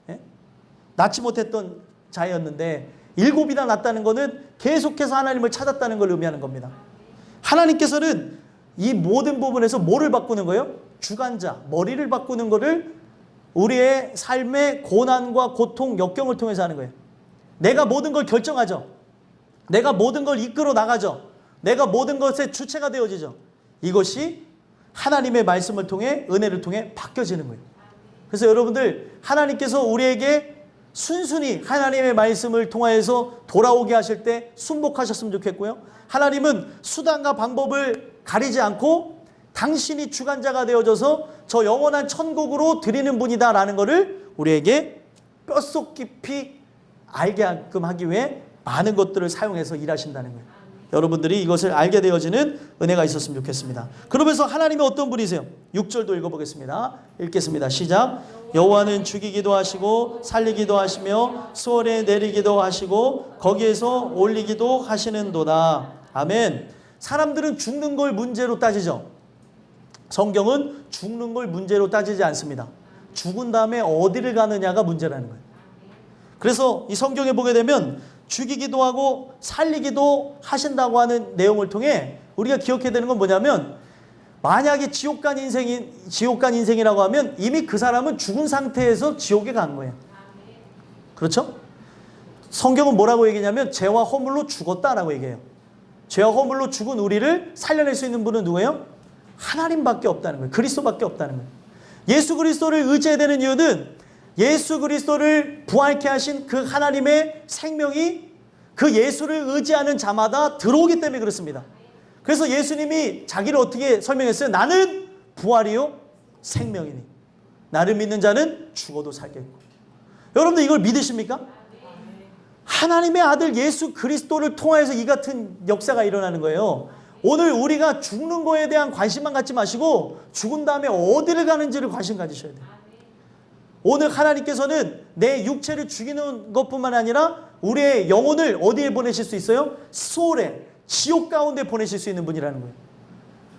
예? 낳지 못했던 자였는데 7이나 낳았다는 것은 계속해서 하나님을 찾았다는 걸 의미하는 겁니다. 하나님께서는 이 모든 부분에서 뭐를 바꾸는 거예요? 주관자, 머리를 바꾸는 거를 우리의 삶의 고난과 고통, 역경을 통해서 하는 거예요. 내가 모든 걸 결정하죠. 내가 모든 걸 이끌어 나가죠. 내가 모든 것의 주체가 되어지죠. 이것이 하나님의 말씀을 통해 은혜를 통해 바뀌어지는 거예요. 그래서 여러분들 하나님께서 우리에게 순순히 하나님의 말씀을 통하여서 돌아오게 하실 때 순복하셨으면 좋겠고요. 하나님은 수단과 방법을 가리지 않고 당신이 주관자가 되어져서 저 영원한 천국으로 드리는 분이다라는 것을 우리에게 뼛속 깊이 알게끔 하기 위해 많은 것들을 사용해서 일하신다는 거예요. 여러분들이 이것을 알게 되어지는 은혜가 있었으면 좋겠습니다. 그러면서 하나님이 어떤 분이세요? 6절도 읽어보겠습니다. 읽겠습니다. 시작. 여호와는 죽이기도 하시고 살리기도 하시며 수월에 내리기도 하시고 거기에서 올리기도 하시는도다. 아멘. 사람들은 죽는 걸 문제로 따지죠. 성경은 죽는 걸 문제로 따지지 않습니다. 죽은 다음에 어디를 가느냐가 문제라는 거예요. 그래서 이 성경에 보게 되면 죽이기도 하고 살리기도 하신다고 하는 내용을 통해 우리가 기억해야 되는 건 뭐냐면 만약에 지옥 간 인생이라고 하면 이미 그 사람은 죽은 상태에서 지옥에 간 거예요. 그렇죠? 성경은 뭐라고 얘기냐면 죄와 허물로 죽었다라고 얘기해요. 죄와 허물로 죽은 우리를 살려낼 수 있는 분은 누구예요? 하나님밖에 없다는 거예요. 그리스도밖에 없다는 거예요. 예수 그리스도를 의지해야 되는 이유는 예수 그리스도를 부활케 하신 그 하나님의 생명이 그 예수를 의지하는 자마다 들어오기 때문에 그렇습니다. 그래서 예수님이 자기를 어떻게 설명했어요? 나는 부활이요 생명이니 나를 믿는 자는 죽어도 살겠고. 여러분들 이걸 믿으십니까? 하나님의 아들 예수 그리스도를 통하여서 이 같은 역사가 일어나는 거예요. 오늘 우리가 죽는 거에 대한 관심만 갖지 마시고 죽은 다음에 어디를 가는지를 관심 가지셔야 돼요. 오늘 하나님께서는 내 육체를 죽이는 것뿐만 아니라 우리의 영혼을 어디에 보내실 수 있어요? 수월에, 지옥 가운데 보내실 수 있는 분이라는 거예요.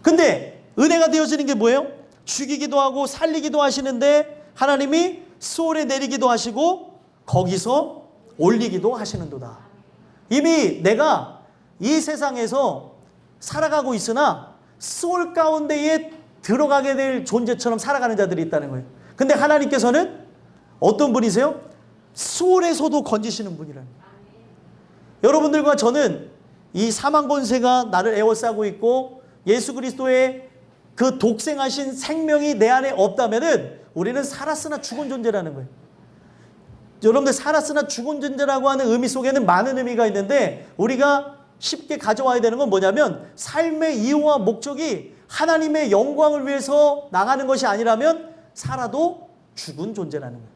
근데 은혜가 되어지는 게 뭐예요? 죽이기도 하고 살리기도 하시는데 하나님이 수월에 내리기도 하시고 거기서 올리기도 하시는도다. 이미 내가 이 세상에서 살아가고 있으나 수월 가운데에 들어가게 될 존재처럼 살아가는 자들이 있다는 거예요. 근데 하나님께서는 어떤 분이세요? 수월에서도 건지시는 분이라는 거예요. 여러분들과 저는 이 사망 권세가 나를 에워싸고 있고 예수 그리스도의 그 독생하신 생명이 내 안에 없다면은 우리는 살았으나 죽은 존재라는 거예요. 여러분들 살았으나 죽은 존재라고 하는 의미 속에는 많은 의미가 있는데 우리가 쉽게 가져와야 되는 건 뭐냐면 삶의 이유와 목적이 하나님의 영광을 위해서 나가는 것이 아니라면 살아도 죽은 존재라는 거예요.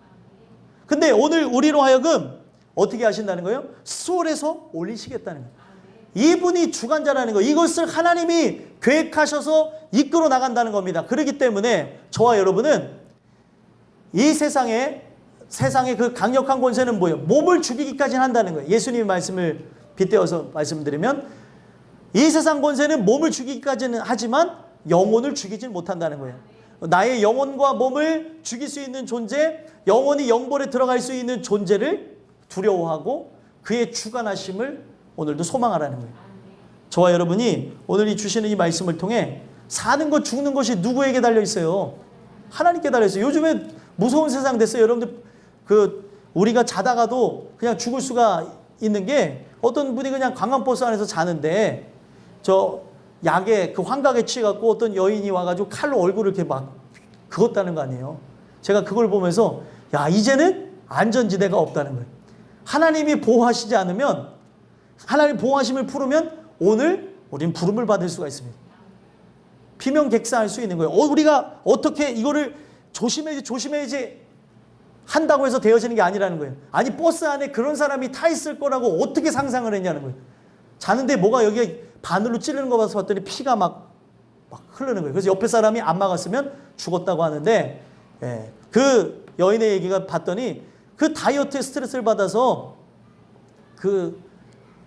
근데 오늘 우리로 하여금 어떻게 하신다는 거예요? 수월에서 올리시겠다는 거예요. 이분이 주관자라는 거예요. 이것을 하나님이 계획하셔서 이끌어 나간다는 겁니다. 그렇기 때문에 저와 여러분은 이 세상의 그 강력한 권세는 뭐예요? 몸을 죽이기까지 한다는 거예요. 예수님의 말씀을 빗대어서 말씀드리면 이 세상 권세는 몸을 죽이기까지는 하지만 영혼을 죽이지 못한다는 거예요. 나의 영혼과 몸을 죽일 수 있는 존재, 영혼이 영벌에 들어갈 수 있는 존재를 두려워하고 그의 주관하심을 오늘도 소망하라는 거예요. 저와 여러분이 오늘 이 주시는 이 말씀을 통해 사는 것 죽는 것이 누구에게 달려 있어요? 하나님께 달려 있어요. 요즘에 무서운 세상 됐어요. 여러분들 우리가 자다가도 그냥 죽을 수가 있는 게 어떤 분이 그냥 관광버스 안에서 자는데 저 약에 그 환각에 취해갖고 어떤 여인이 와가지고 칼로 얼굴을 이렇게 막 그었다는 거 아니에요. 제가 그걸 보면서 야 이제는 안전지대가 없다는 거예요. 하나님이 보호하시지 않으면 하나님 보호하심을 풀으면 오늘 우리는 부름을 받을 수가 있습니다. 비명객사할 수 있는 거예요. 우리가 어떻게 이거를 조심해야지 한다고 해서 되어지는 게 아니라는 거예요. 아니 버스 안에 그런 사람이 타 있을 거라고 어떻게 상상을 했냐는 거예요. 자는데 뭐가 여기에 바늘로 찌르는 거 봐서 봤더니 피가 막 흐르는 거예요. 그래서 옆에 사람이 안 막았으면 죽었다고 하는데 그 여인의 얘기가 봤더니 그 다이어트에 스트레스를 받아서 그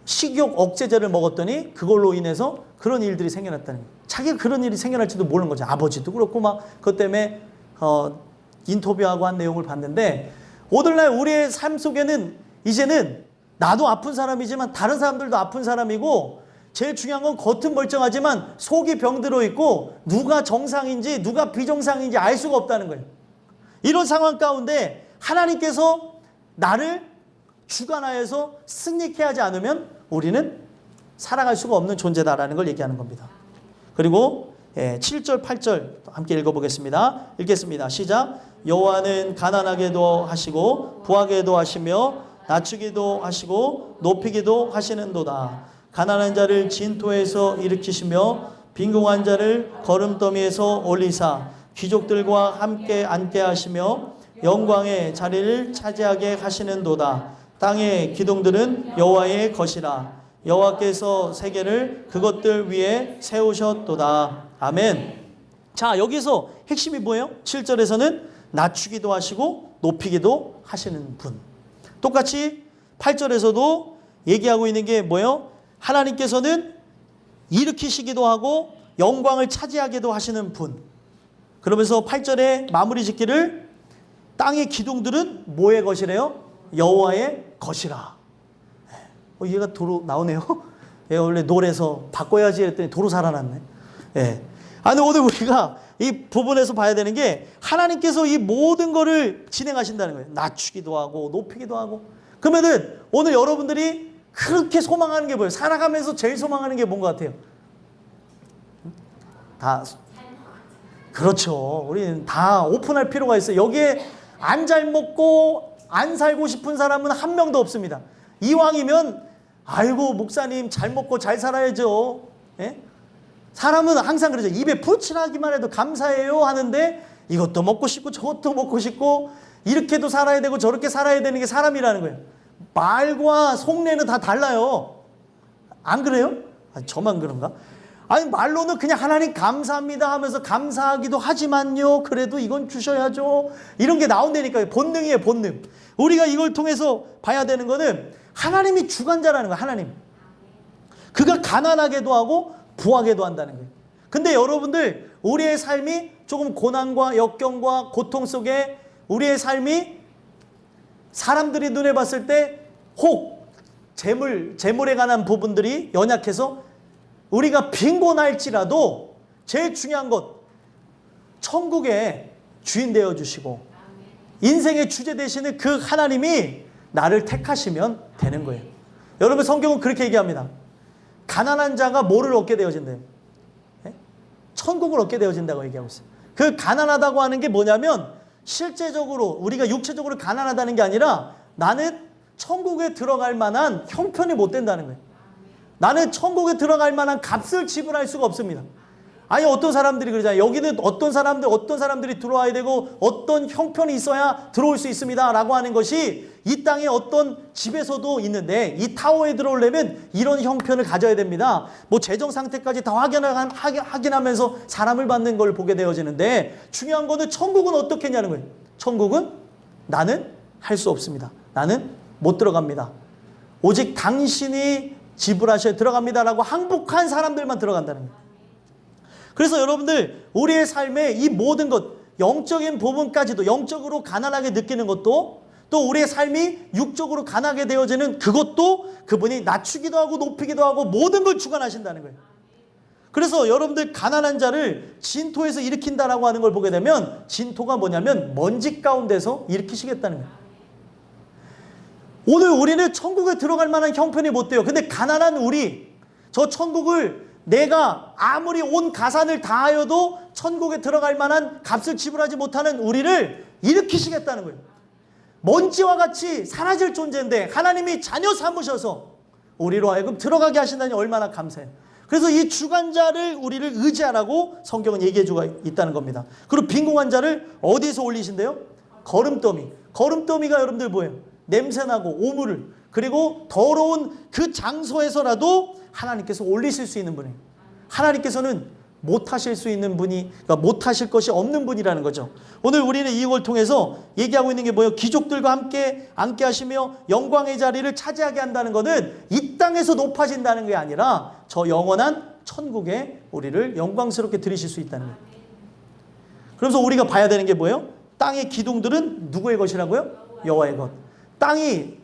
식욕 억제제를 먹었더니 그걸로 인해서 그런 일들이 생겨났다는 거예요. 자기가 그런 일이 생겨날지도 모르는 거죠. 아버지도 그렇고 막 그것 때문에 인터뷰하고 한 내용을 봤는데 오늘날 우리의 삶 속에는 이제는 나도 아픈 사람이지만 다른 사람들도 아픈 사람이고 제일 중요한 건 겉은 멀쩡하지만 속이 병들어 있고 누가 정상인지 누가 비정상인지 알 수가 없다는 거예요. 이런 상황 가운데 하나님께서 나를 주관하여서 승리케 하지 않으면 우리는 살아갈 수가 없는 존재다라는 걸 얘기하는 겁니다. 그리고 7절 8절 함께 읽어보겠습니다. 읽겠습니다. 시작. 여호와는 가난하게도 하시고 부하게도 하시며 낮추기도 하시고 높이기도 하시는도다. 가난한 자를 진토에서 일으키시며 빈궁한 자를 거름더미에서 올리사 귀족들과 함께 앉게 하시며 영광의 자리를 차지하게 하시는도다. 땅의 기둥들은 여호와의 것이라. 여호와께서 세계를 그것들 위에 세우셨도다. 아멘. 자, 여기서 핵심이 뭐예요? 7절에서는 낮추기도 하시고 높이기도 하시는 분. 똑같이 8절에서도 얘기하고 있는 게 뭐예요? 하나님께서는 일으키시기도 하고 영광을 차지하기도 하시는 분. 그러면서 8절에 마무리 짓기를 땅의 기둥들은 뭐의 것이래요? 여호와의 것이라. 얘가 도로 나오네요. 얘가 원래 노래서 바꿔야지 했더니 도로 살아났네. 아니, 오늘 우리가 이 부분에서 봐야 되는 게 하나님께서 이 모든 거를 진행하신다는 거예요. 낮추기도 하고 높이기도 하고. 그러면은 오늘 여러분들이 그렇게 소망하는 게 뭐예요? 살아가면서 제일 소망하는 게 뭔 것 같아요? 다 그렇죠. 우리는 다 오픈할 필요가 있어요. 여기에 안 잘 먹고 안 살고 싶은 사람은 한 명도 없습니다. 이왕이면 아이고 목사님 잘 먹고 잘 살아야죠. 예? 사람은 항상 그러죠. 입에 풀칠하기만 해도 감사해요 하는데 이것도 먹고 싶고 저것도 먹고 싶고 이렇게도 살아야 되고 저렇게 살아야 되는 게 사람이라는 거예요. 말과 속내는 다 달라요. 안 그래요? 아니, 저만 그런가? 아니, 말로는 그냥 하나님 감사합니다 하면서 감사하기도 하지만요, 그래도 이건 주셔야죠, 이런 게 나온다니까요. 본능이에요, 본능. 우리가 이걸 통해서 봐야 되는 거는 하나님이 주관자라는 거예요. 하나님, 그가 가난하게도 하고 부하게도 한다는 거예요. 근데 여러분들, 우리의 삶이 조금 고난과 역경과 고통 속에 우리의 삶이 사람들이 눈에 봤을 때 혹 재물에 관한 부분들이 연약해서 우리가 빈곤할지라도 제일 중요한 것, 천국의 주인 되어 주시고 인생의 주제 되시는 그 하나님이 나를 택하시면 되는 거예요. 여러분, 성경은 그렇게 얘기합니다. 가난한 자가 뭐를 얻게 되어진대요? 천국을 얻게 되어진다고 얘기하고 있어요. 그 가난하다고 하는 게 뭐냐면 실제적으로 우리가 육체적으로 가난하다는 게 아니라 나는 천국에 들어갈 만한 형편이 못 된다는 거예요. 나는 천국에 들어갈 만한 값을 지불할 수가 없습니다. 아니, 어떤 사람들이 그러잖아요. 여기는 어떤 사람들이 들어와야 되고 어떤 형편이 있어야 들어올 수 있습니다 라고 하는 것이 이 땅에 어떤 집에서도 있는데, 이 타워에 들어오려면 이런 형편을 가져야 됩니다. 뭐 재정 상태까지 다 확인하면서 사람을 받는 걸 보게 되어지는데, 중요한 거는 천국은 어떻게 했냐는 거예요. 천국은 나는 할 수 없습니다. 나는 못 들어갑니다. 오직 당신이 지불하셔야 들어갑니다라고 항복한 사람들만 들어간다는 거예요. 그래서 여러분들, 우리의 삶에 이 모든 것, 영적인 부분까지도, 영적으로 가난하게 느끼는 것도, 또 우리의 삶이 육적으로 가난하게 되어지는 그것도 그분이 낮추기도 하고 높이기도 하고 모든 걸 주관하신다는 거예요. 그래서 여러분들, 가난한 자를 진토에서 일으킨다라고 하는 걸 보게 되면 진토가 뭐냐면 먼지 가운데서 일으키시겠다는 거예요. 오늘 우리는 천국에 들어갈 만한 형편이 못 돼요. 근데 가난한 우리, 저 천국을 내가 아무리 온 가산을 다하여도 천국에 들어갈 만한 값을 지불하지 못하는 우리를 일으키시겠다는 거예요. 먼지와 같이 사라질 존재인데 하나님이 자녀 삼으셔서 우리로 하여금 들어가게 하신다니 얼마나 감사해요. 그래서 이 주관자를 우리를 의지하라고 성경은 얘기해 주고 있다는 겁니다. 그리고 빈곤한 자를 어디에서 올리신대요? 거름더미. 거름더미가 여러분들 뭐예요? 냄새나고 오물을, 그리고 더러운 그 장소에서라도 하나님께서 올리실 수 있는 분이에요. 하나님께서는 못하실 수 있는 분이, 그러니까 못하실 것이 없는 분이라는 거죠. 오늘 우리는 이걸 통해서 얘기하고 있는 게 뭐예요? 귀족들과 함께 하시며 영광의 자리를 차지하게 한다는 것은 이 땅에서 높아진다는 게 아니라 저 영원한 천국에 우리를 영광스럽게 들이실 수 있다는 거예요. 그러면서 우리가 봐야 되는 게 뭐예요? 땅의 기둥들은 누구의 것이라고요? 여호와의 것. 땅이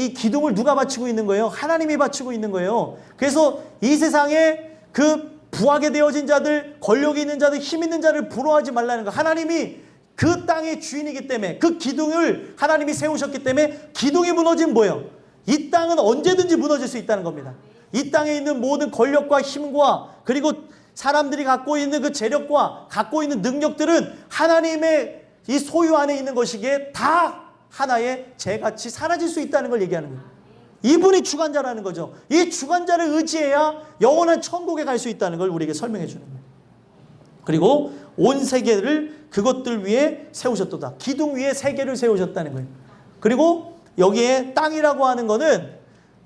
이 기둥을 누가 바치고 있는 거예요? 하나님이 바치고 있는 거예요. 그래서 이 세상에 그 부하게 되어진 자들, 권력이 있는 자들, 힘 있는 자를 부러워하지 말라는 거. 하나님이 그 땅의 주인이기 때문에, 그 기둥을 하나님이 세우셨기 때문에 기둥이 무너지면 뭐예요? 이 땅은 언제든지 무너질 수 있다는 겁니다. 이 땅에 있는 모든 권력과 힘과 그리고 사람들이 갖고 있는 그 재력과 갖고 있는 능력들은 하나님의 이 소유 안에 있는 것이기에 다 하나의 재같이 사라질 수 있다는 걸 얘기하는 거예요. 이분이 주관자라는 거죠. 이 주관자를 의지해야 영원한 천국에 갈 수 있다는 걸 우리에게 설명해 주는 거예요. 그리고 온 세계를 그것들 위에 세우셨도다. 기둥 위에 세계를 세우셨다는 거예요. 그리고 여기에 땅이라고 하는 거는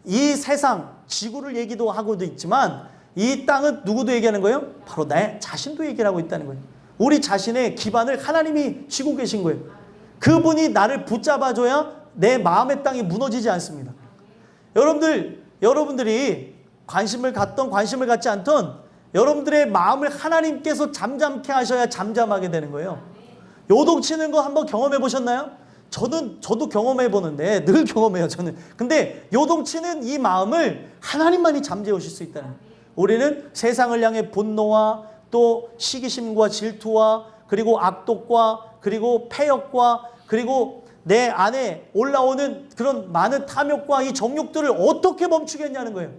이 세상, 지구를 얘기도 하고도 있지만 이 땅은 누구도 얘기하는 거예요? 바로 내 자신도 얘기를 하고 있다는 거예요. 우리 자신의 기반을 하나님이 쥐고 계신 거예요. 그분이 나를 붙잡아줘야 내 마음의 땅이 무너지지 않습니다. 여러분들이 관심을 갖던 관심을 갖지 않던 여러분들의 마음을 하나님께서 잠잠케 하셔야 잠잠하게 되는 거예요. 요동치는 거 한번 경험해 보셨나요? 저도 경험해 보는데 늘 경험해요, 저는. 근데 요동치는 이 마음을 하나님만이 잠재우실 수 있다는 거예요. 우리는 세상을 향해 분노와 또 시기심과 질투와 그리고 악독과 그리고 패역과 그리고 내 안에 올라오는 그런 많은 탐욕과 이 정욕들을 어떻게 멈추겠냐는 거예요.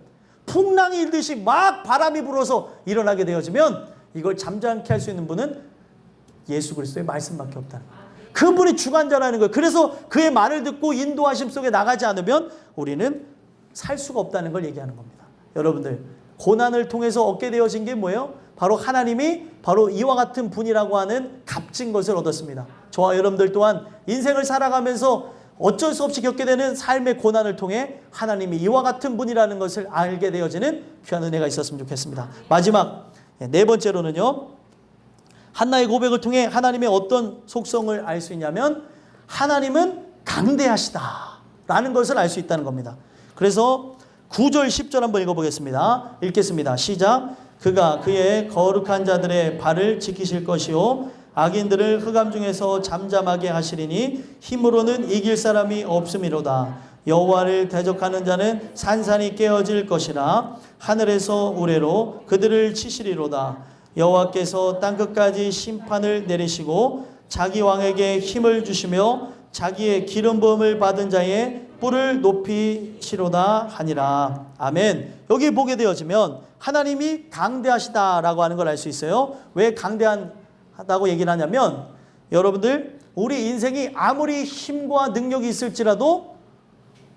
풍랑이 일듯이 막 바람이 불어서 일어나게 되어지면 이걸 잠잠케 할 수 있는 분은 예수 그리스도의 말씀밖에 없다는 거예요. 그분이 주관자라는 거예요. 그래서 그의 말을 듣고 인도하심 속에 나가지 않으면 우리는 살 수가 없다는 걸 얘기하는 겁니다. 여러분들, 고난을 통해서 얻게 되어진 게 뭐예요? 바로 하나님이 바로 이와 같은 분이라고 하는 값진 것을 얻었습니다. 저와 여러분들 또한 인생을 살아가면서 어쩔 수 없이 겪게 되는 삶의 고난을 통해 하나님이 이와 같은 분이라는 것을 알게 되어지는 귀한 은혜가 있었으면 좋겠습니다. 마지막 네 번째로는요, 한나의 고백을 통해 하나님의 어떤 속성을 알 수 있냐면 하나님은 강대하시다라는 것을 알 수 있다는 겁니다. 그래서 9절 10절 한번 읽어보겠습니다. 읽겠습니다. 시작. 그가 그의 거룩한 자들의 발을 지키실 것이요 악인들을 흑암 중에서 잠잠하게 하시리니 힘으로는 이길 사람이 없음이로다. 여호와를 대적하는 자는 산산이 깨어질 것이라. 하늘에서 우레로 그들을 치시리로다. 여호와께서 땅끝까지 심판을 내리시고 자기 왕에게 힘을 주시며 자기의 기름 부음을 받은 자의 뿔을 높이시로다 하니라. 아멘. 여기 보게 되어지면 하나님이 강대하시다라고 하는 걸 알 수 있어요. 왜 강대하다고 얘기를 하냐면 여러분들, 우리 인생이 아무리 힘과 능력이 있을지라도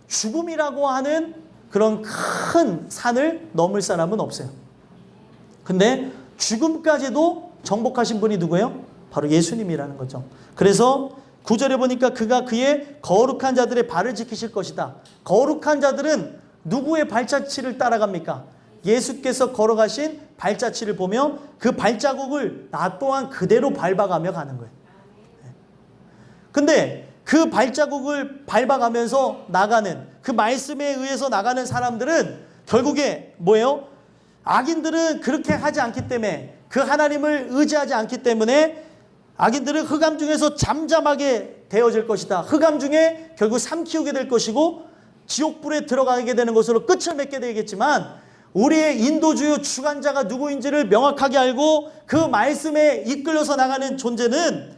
죽음이라고 하는 그런 큰 산을 넘을 사람은 없어요. 근데 죽음까지도 정복하신 분이 누구예요? 바로 예수님이라는 거죠. 그래서 9절에 보니까 그가 그의 거룩한 자들의 발을 지키실 것이다. 거룩한 자들은 누구의 발자취를 따라갑니까? 예수께서 걸어가신 발자취를 보며 그 발자국을 나 또한 그대로 밟아가며 가는 거예요. 근데 그 발자국을 밟아가면서 나가는, 그 말씀에 의해서 나가는 사람들은 결국에 뭐예요? 악인들은 그렇게 하지 않기 때문에, 그 하나님을 의지하지 않기 때문에 악인들은 흑암 중에서 잠잠하게 되어질 것이다. 흑암 중에 결국 삼키우게 될 것이고 지옥불에 들어가게 되는 것으로 끝을 맺게 되겠지만, 우리의 인도주요 주관자가 누구인지를 명확하게 알고 그 말씀에 이끌려서 나가는 존재는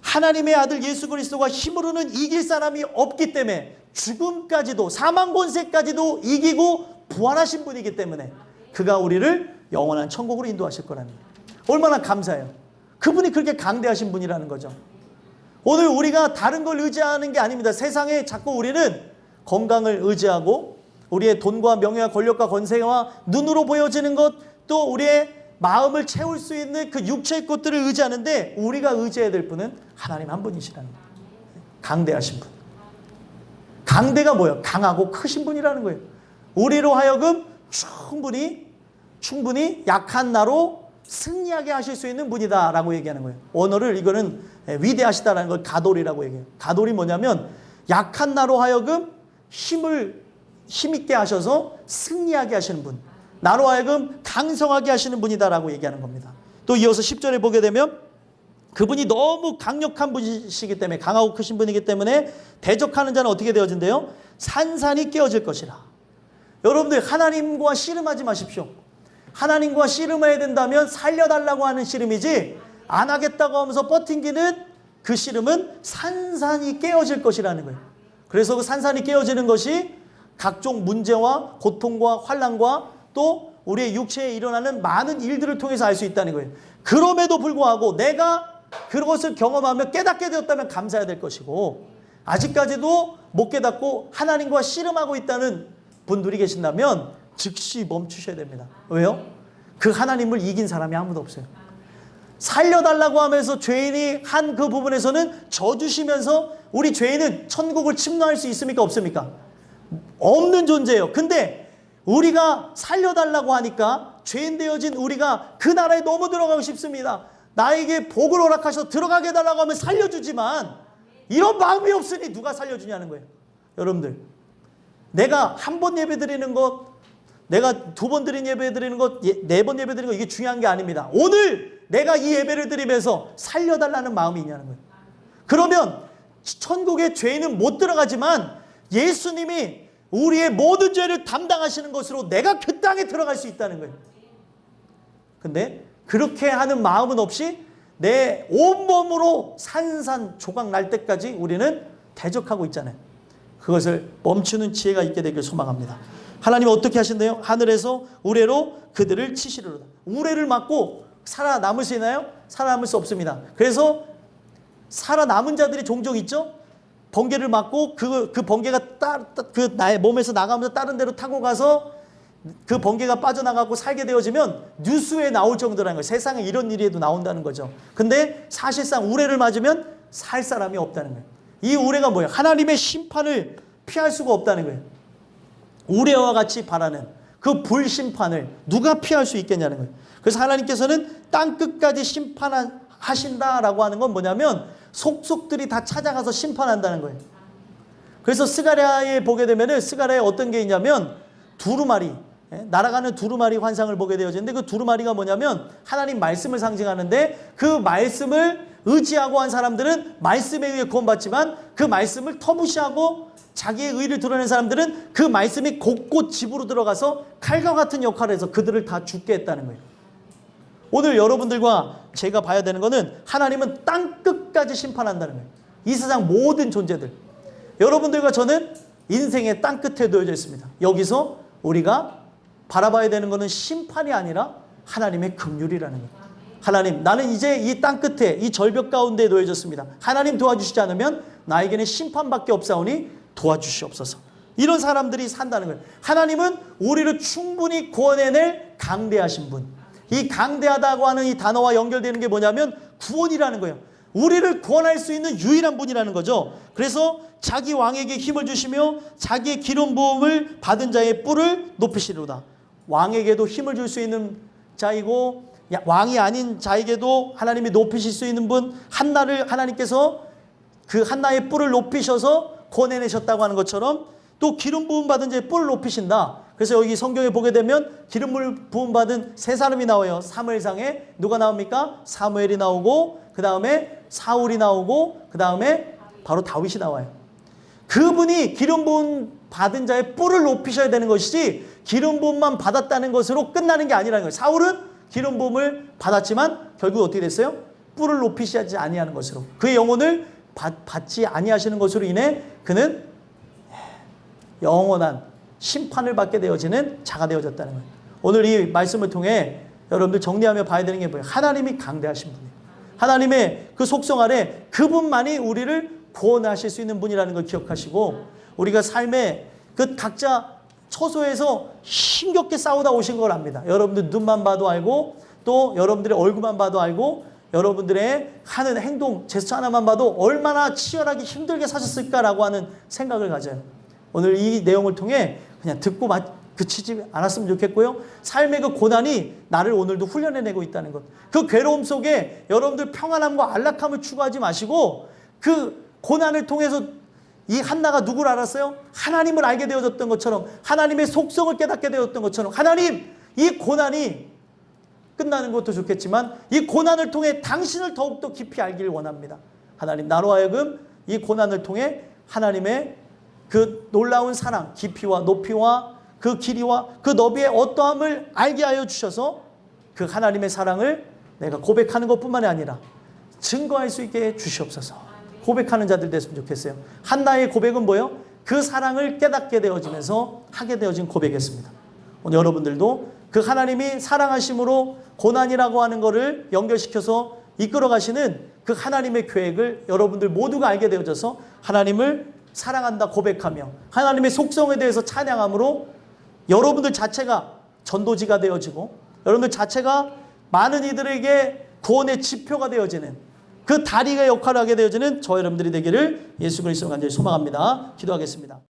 하나님의 아들 예수 그리스도가 힘으로는 이길 사람이 없기 때문에, 죽음까지도 사망 권세까지도 이기고 부활하신 분이기 때문에 그가 우리를 영원한 천국으로 인도하실 거라는 거예요. 얼마나 감사해요. 그분이 그렇게 강대하신 분이라는 거죠. 오늘 우리가 다른 걸 의지하는 게 아닙니다. 세상에 자꾸 우리는 건강을 의지하고 우리의 돈과 명예와 권력과 권세와 눈으로 보여지는 것, 또 우리의 마음을 채울 수 있는 그 육체의 것들을 의지하는데, 우리가 의지해야 될 분은 하나님 한 분이시라는 거예요. 강대하신 분. 강대가 뭐예요? 강하고 크신 분이라는 거예요. 우리로 하여금 충분히 약한 나로 승리하게 하실 수 있는 분이다 라고 얘기하는 거예요. 언어를, 이거는 위대하시다라는 걸 가돌이라고 얘기해요. 가돌이 뭐냐면 약한 나로 하여금 힘있게 하셔서 승리하게 하시는 분, 나로 하여금 강성하게 하시는 분이다라고 얘기하는 겁니다. 또 이어서 10절에 보게 되면 그분이 너무 강력한 분이시기 때문에, 강하고 크신 분이기 때문에 대적하는 자는 어떻게 되어진대요? 산산이 깨어질 것이라. 여러분들, 하나님과 씨름하지 마십시오. 하나님과 씨름해야 된다면 살려달라고 하는 씨름이지, 안 하겠다고 하면서 버팅기는 그 씨름은 산산이 깨어질 것이라는 거예요. 그래서 그 산산이 깨어지는 것이 각종 문제와 고통과 환난과 또 우리의 육체에 일어나는 많은 일들을 통해서 알 수 있다는 거예요. 그럼에도 불구하고 내가 그것을 경험하며 깨닫게 되었다면 감사해야 될 것이고, 아직까지도 못 깨닫고 하나님과 씨름하고 있다는 분들이 계신다면 즉시 멈추셔야 됩니다. 왜요? 그 하나님을 이긴 사람이 아무도 없어요. 살려달라고 하면서 죄인이 한 그 부분에서는 져주시면서 우리 죄인은 천국을 침노할 수 있습니까? 없습니까? 없는 존재예요. 근데 우리가 살려달라고 하니까 죄인 되어진 우리가 그 나라에 너무 들어가고 싶습니다. 나에게 복을 허락하셔서 들어가게 해달라고 하면 살려주지만 이런 마음이 없으니 누가 살려주냐는 거예요. 여러분들, 내가 한 번 예배 드리는 것, 내가 두 번 드린 예배 드리는 것, 네 번 예배 드리는 것, 이게 중요한 게 아닙니다. 오늘 내가 이 예배를 드리면서 살려달라는 마음이 있냐는 거예요. 그러면 천국의 죄인은 못 들어가지만 예수님이 우리의 모든 죄를 담당하시는 것으로 내가 그 땅에 들어갈 수 있다는 거예요. 근데 그렇게 하는 마음은 없이 내 온몸으로 산산조각 날 때까지 우리는 대적하고 있잖아요. 그것을 멈추는 지혜가 있게 되길 소망합니다. 하나님은 어떻게 하신대요? 하늘에서 우레로 그들을 치시리로다. 우레를 맞고 살아남을 수 있나요? 살아남을 수 없습니다. 그래서 살아남은 자들이 종종 있죠. 번개를 맞고 그 번개가 나의 몸에서 나가면서 다른 데로 타고 가서 그 번개가 빠져나가고 살게 되어지면 뉴스에 나올 정도라는 거예요. 세상에 이런 일이라도 나온다는 거죠. 근데 사실상 우레를 맞으면 살 사람이 없다는 거예요. 이 우레가 뭐예요? 하나님의 심판을 피할 수가 없다는 거예요. 우레와 같이 바라는 그 불심판을 누가 피할 수 있겠냐는 거예요. 그래서 하나님께서는 땅끝까지 심판하신다라고 하는 건 뭐냐면 속속들이 다 찾아가서 심판한다는 거예요. 그래서 스가랴에 보게 되면은 스가랴에 어떤 게 있냐면 두루마리, 날아가는 두루마리 환상을 보게 되어지는데 그 두루마리가 뭐냐면 하나님 말씀을 상징하는데 그 말씀을 의지하고 한 사람들은 말씀에 의해 구원받지만 그 말씀을 터무시하고 자기의 의를 드러낸 사람들은 그 말씀이 곳곳 집으로 들어가서 칼과 같은 역할을 해서 그들을 다 죽게 했다는 거예요. 오늘 여러분들과 제가 봐야 되는 것은 하나님은 땅끝까지 심판한다는 거예요. 이 세상 모든 존재들. 여러분들과 저는 인생의 땅끝에 놓여져 있습니다. 여기서 우리가 바라봐야 되는 것은 심판이 아니라 하나님의 긍휼이라는 거예요. 하나님, 나는 이제 이 땅끝에 이 절벽 가운데 놓여졌습니다. 하나님 도와주시지 않으면 나에게는 심판밖에 없사오니 도와주시옵소서. 이런 사람들이 산다는 거예요. 하나님은 우리를 충분히 구원해낼 강대하신 분. 이 강대하다고 하는 이 단어와 연결되는 게 뭐냐면 구원이라는 거예요. 우리를 구원할 수 있는 유일한 분이라는 거죠. 그래서 자기 왕에게 힘을 주시며 자기의 기름 부음을 받은 자의 뿔을 높이시리로다. 왕에게도 힘을 줄 수 있는 자이고 왕이 아닌 자에게도 하나님이 높이실 수 있는 분 한나를 하나님께서 그 한나의 뿔을 높이셔서 구원해내셨다고 하는 것처럼 또 기름 부음 받은 자의 뿔을 높이신다. 그래서 여기 성경에 보게 되면 기름 부음 받은 세 사람이 나와요. 사무엘상에 누가 나옵니까? 사무엘이 나오고 그 다음에 사울이 나오고 그 다음에 바로 다윗이 나와요. 그분이 기름 부음 받은 자의 뿔을 높이셔야 되는 것이지 기름 부음만 받았다는 것으로 끝나는 게 아니라는 거예요. 사울은 기름 부음을 받았지만 결국 어떻게 됐어요? 뿔을 높이시지 아니하는 것으로 그의 영혼을 받지 아니하시는 것으로 인해 그는 영원한 심판을 받게 되어지는 자가 되어졌다는 거예요. 오늘 이 말씀을 통해 여러분들 정리하며 봐야 되는 게 뭐예요? 하나님이 강대하신 분이에요. 하나님의 그 속성 아래 그분만이 우리를 구원하실 수 있는 분이라는 걸 기억하시고 우리가 삶에 그 각자 처소에서 힘겹게 싸우다 오신 걸 압니다. 여러분들 눈만 봐도 알고 또 여러분들의 얼굴만 봐도 알고 여러분들의 하는 행동, 제스처 하나만 봐도 얼마나 치열하게 힘들게 사셨을까라고 하는 생각을 가져요. 오늘 이 내용을 통해 그냥 듣고 그치지 않았으면 좋겠고요. 삶의 그 고난이 나를 오늘도 훈련해내고 있다는 것. 그 괴로움 속에 여러분들 평안함과 안락함을 추구하지 마시고 그 고난을 통해서 이 한나가 누구를 알았어요? 하나님을 알게 되어졌던 것처럼 하나님의 속성을 깨닫게 되었던 것처럼 하나님, 이 고난이 끝나는 것도 좋겠지만 이 고난을 통해 당신을 더욱더 깊이 알기를 원합니다. 하나님, 나로 하여금 이 고난을 통해 하나님의 그 놀라운 사랑, 깊이와 높이와 그 길이와 그 너비의 어떠함을 알게 하여 주셔서 그 하나님의 사랑을 내가 고백하는 것뿐만이 아니라 증거할 수 있게 해 주시옵소서. 고백하는 자들 됐으면 좋겠어요. 한나의 고백은 뭐예요? 그 사랑을 깨닫게 되어지면서 하게 되어진 고백이었습니다. 오늘 여러분들도 그 하나님이 사랑하심으로 고난이라고 하는 것을 연결시켜서 이끌어 가시는 그 하나님의 계획을 여러분들 모두가 알게 되어져서 하나님을 사랑한다 고백하며 하나님의 속성에 대해서 찬양함으로 여러분들 자체가 전도지가 되어지고 여러분들 자체가 많은 이들에게 구원의 지표가 되어지는 그 다리가 역할을 하게 되어지는 저 여러분들이 되기를 예수 그리스도로 간절히 소망합니다. 기도하겠습니다.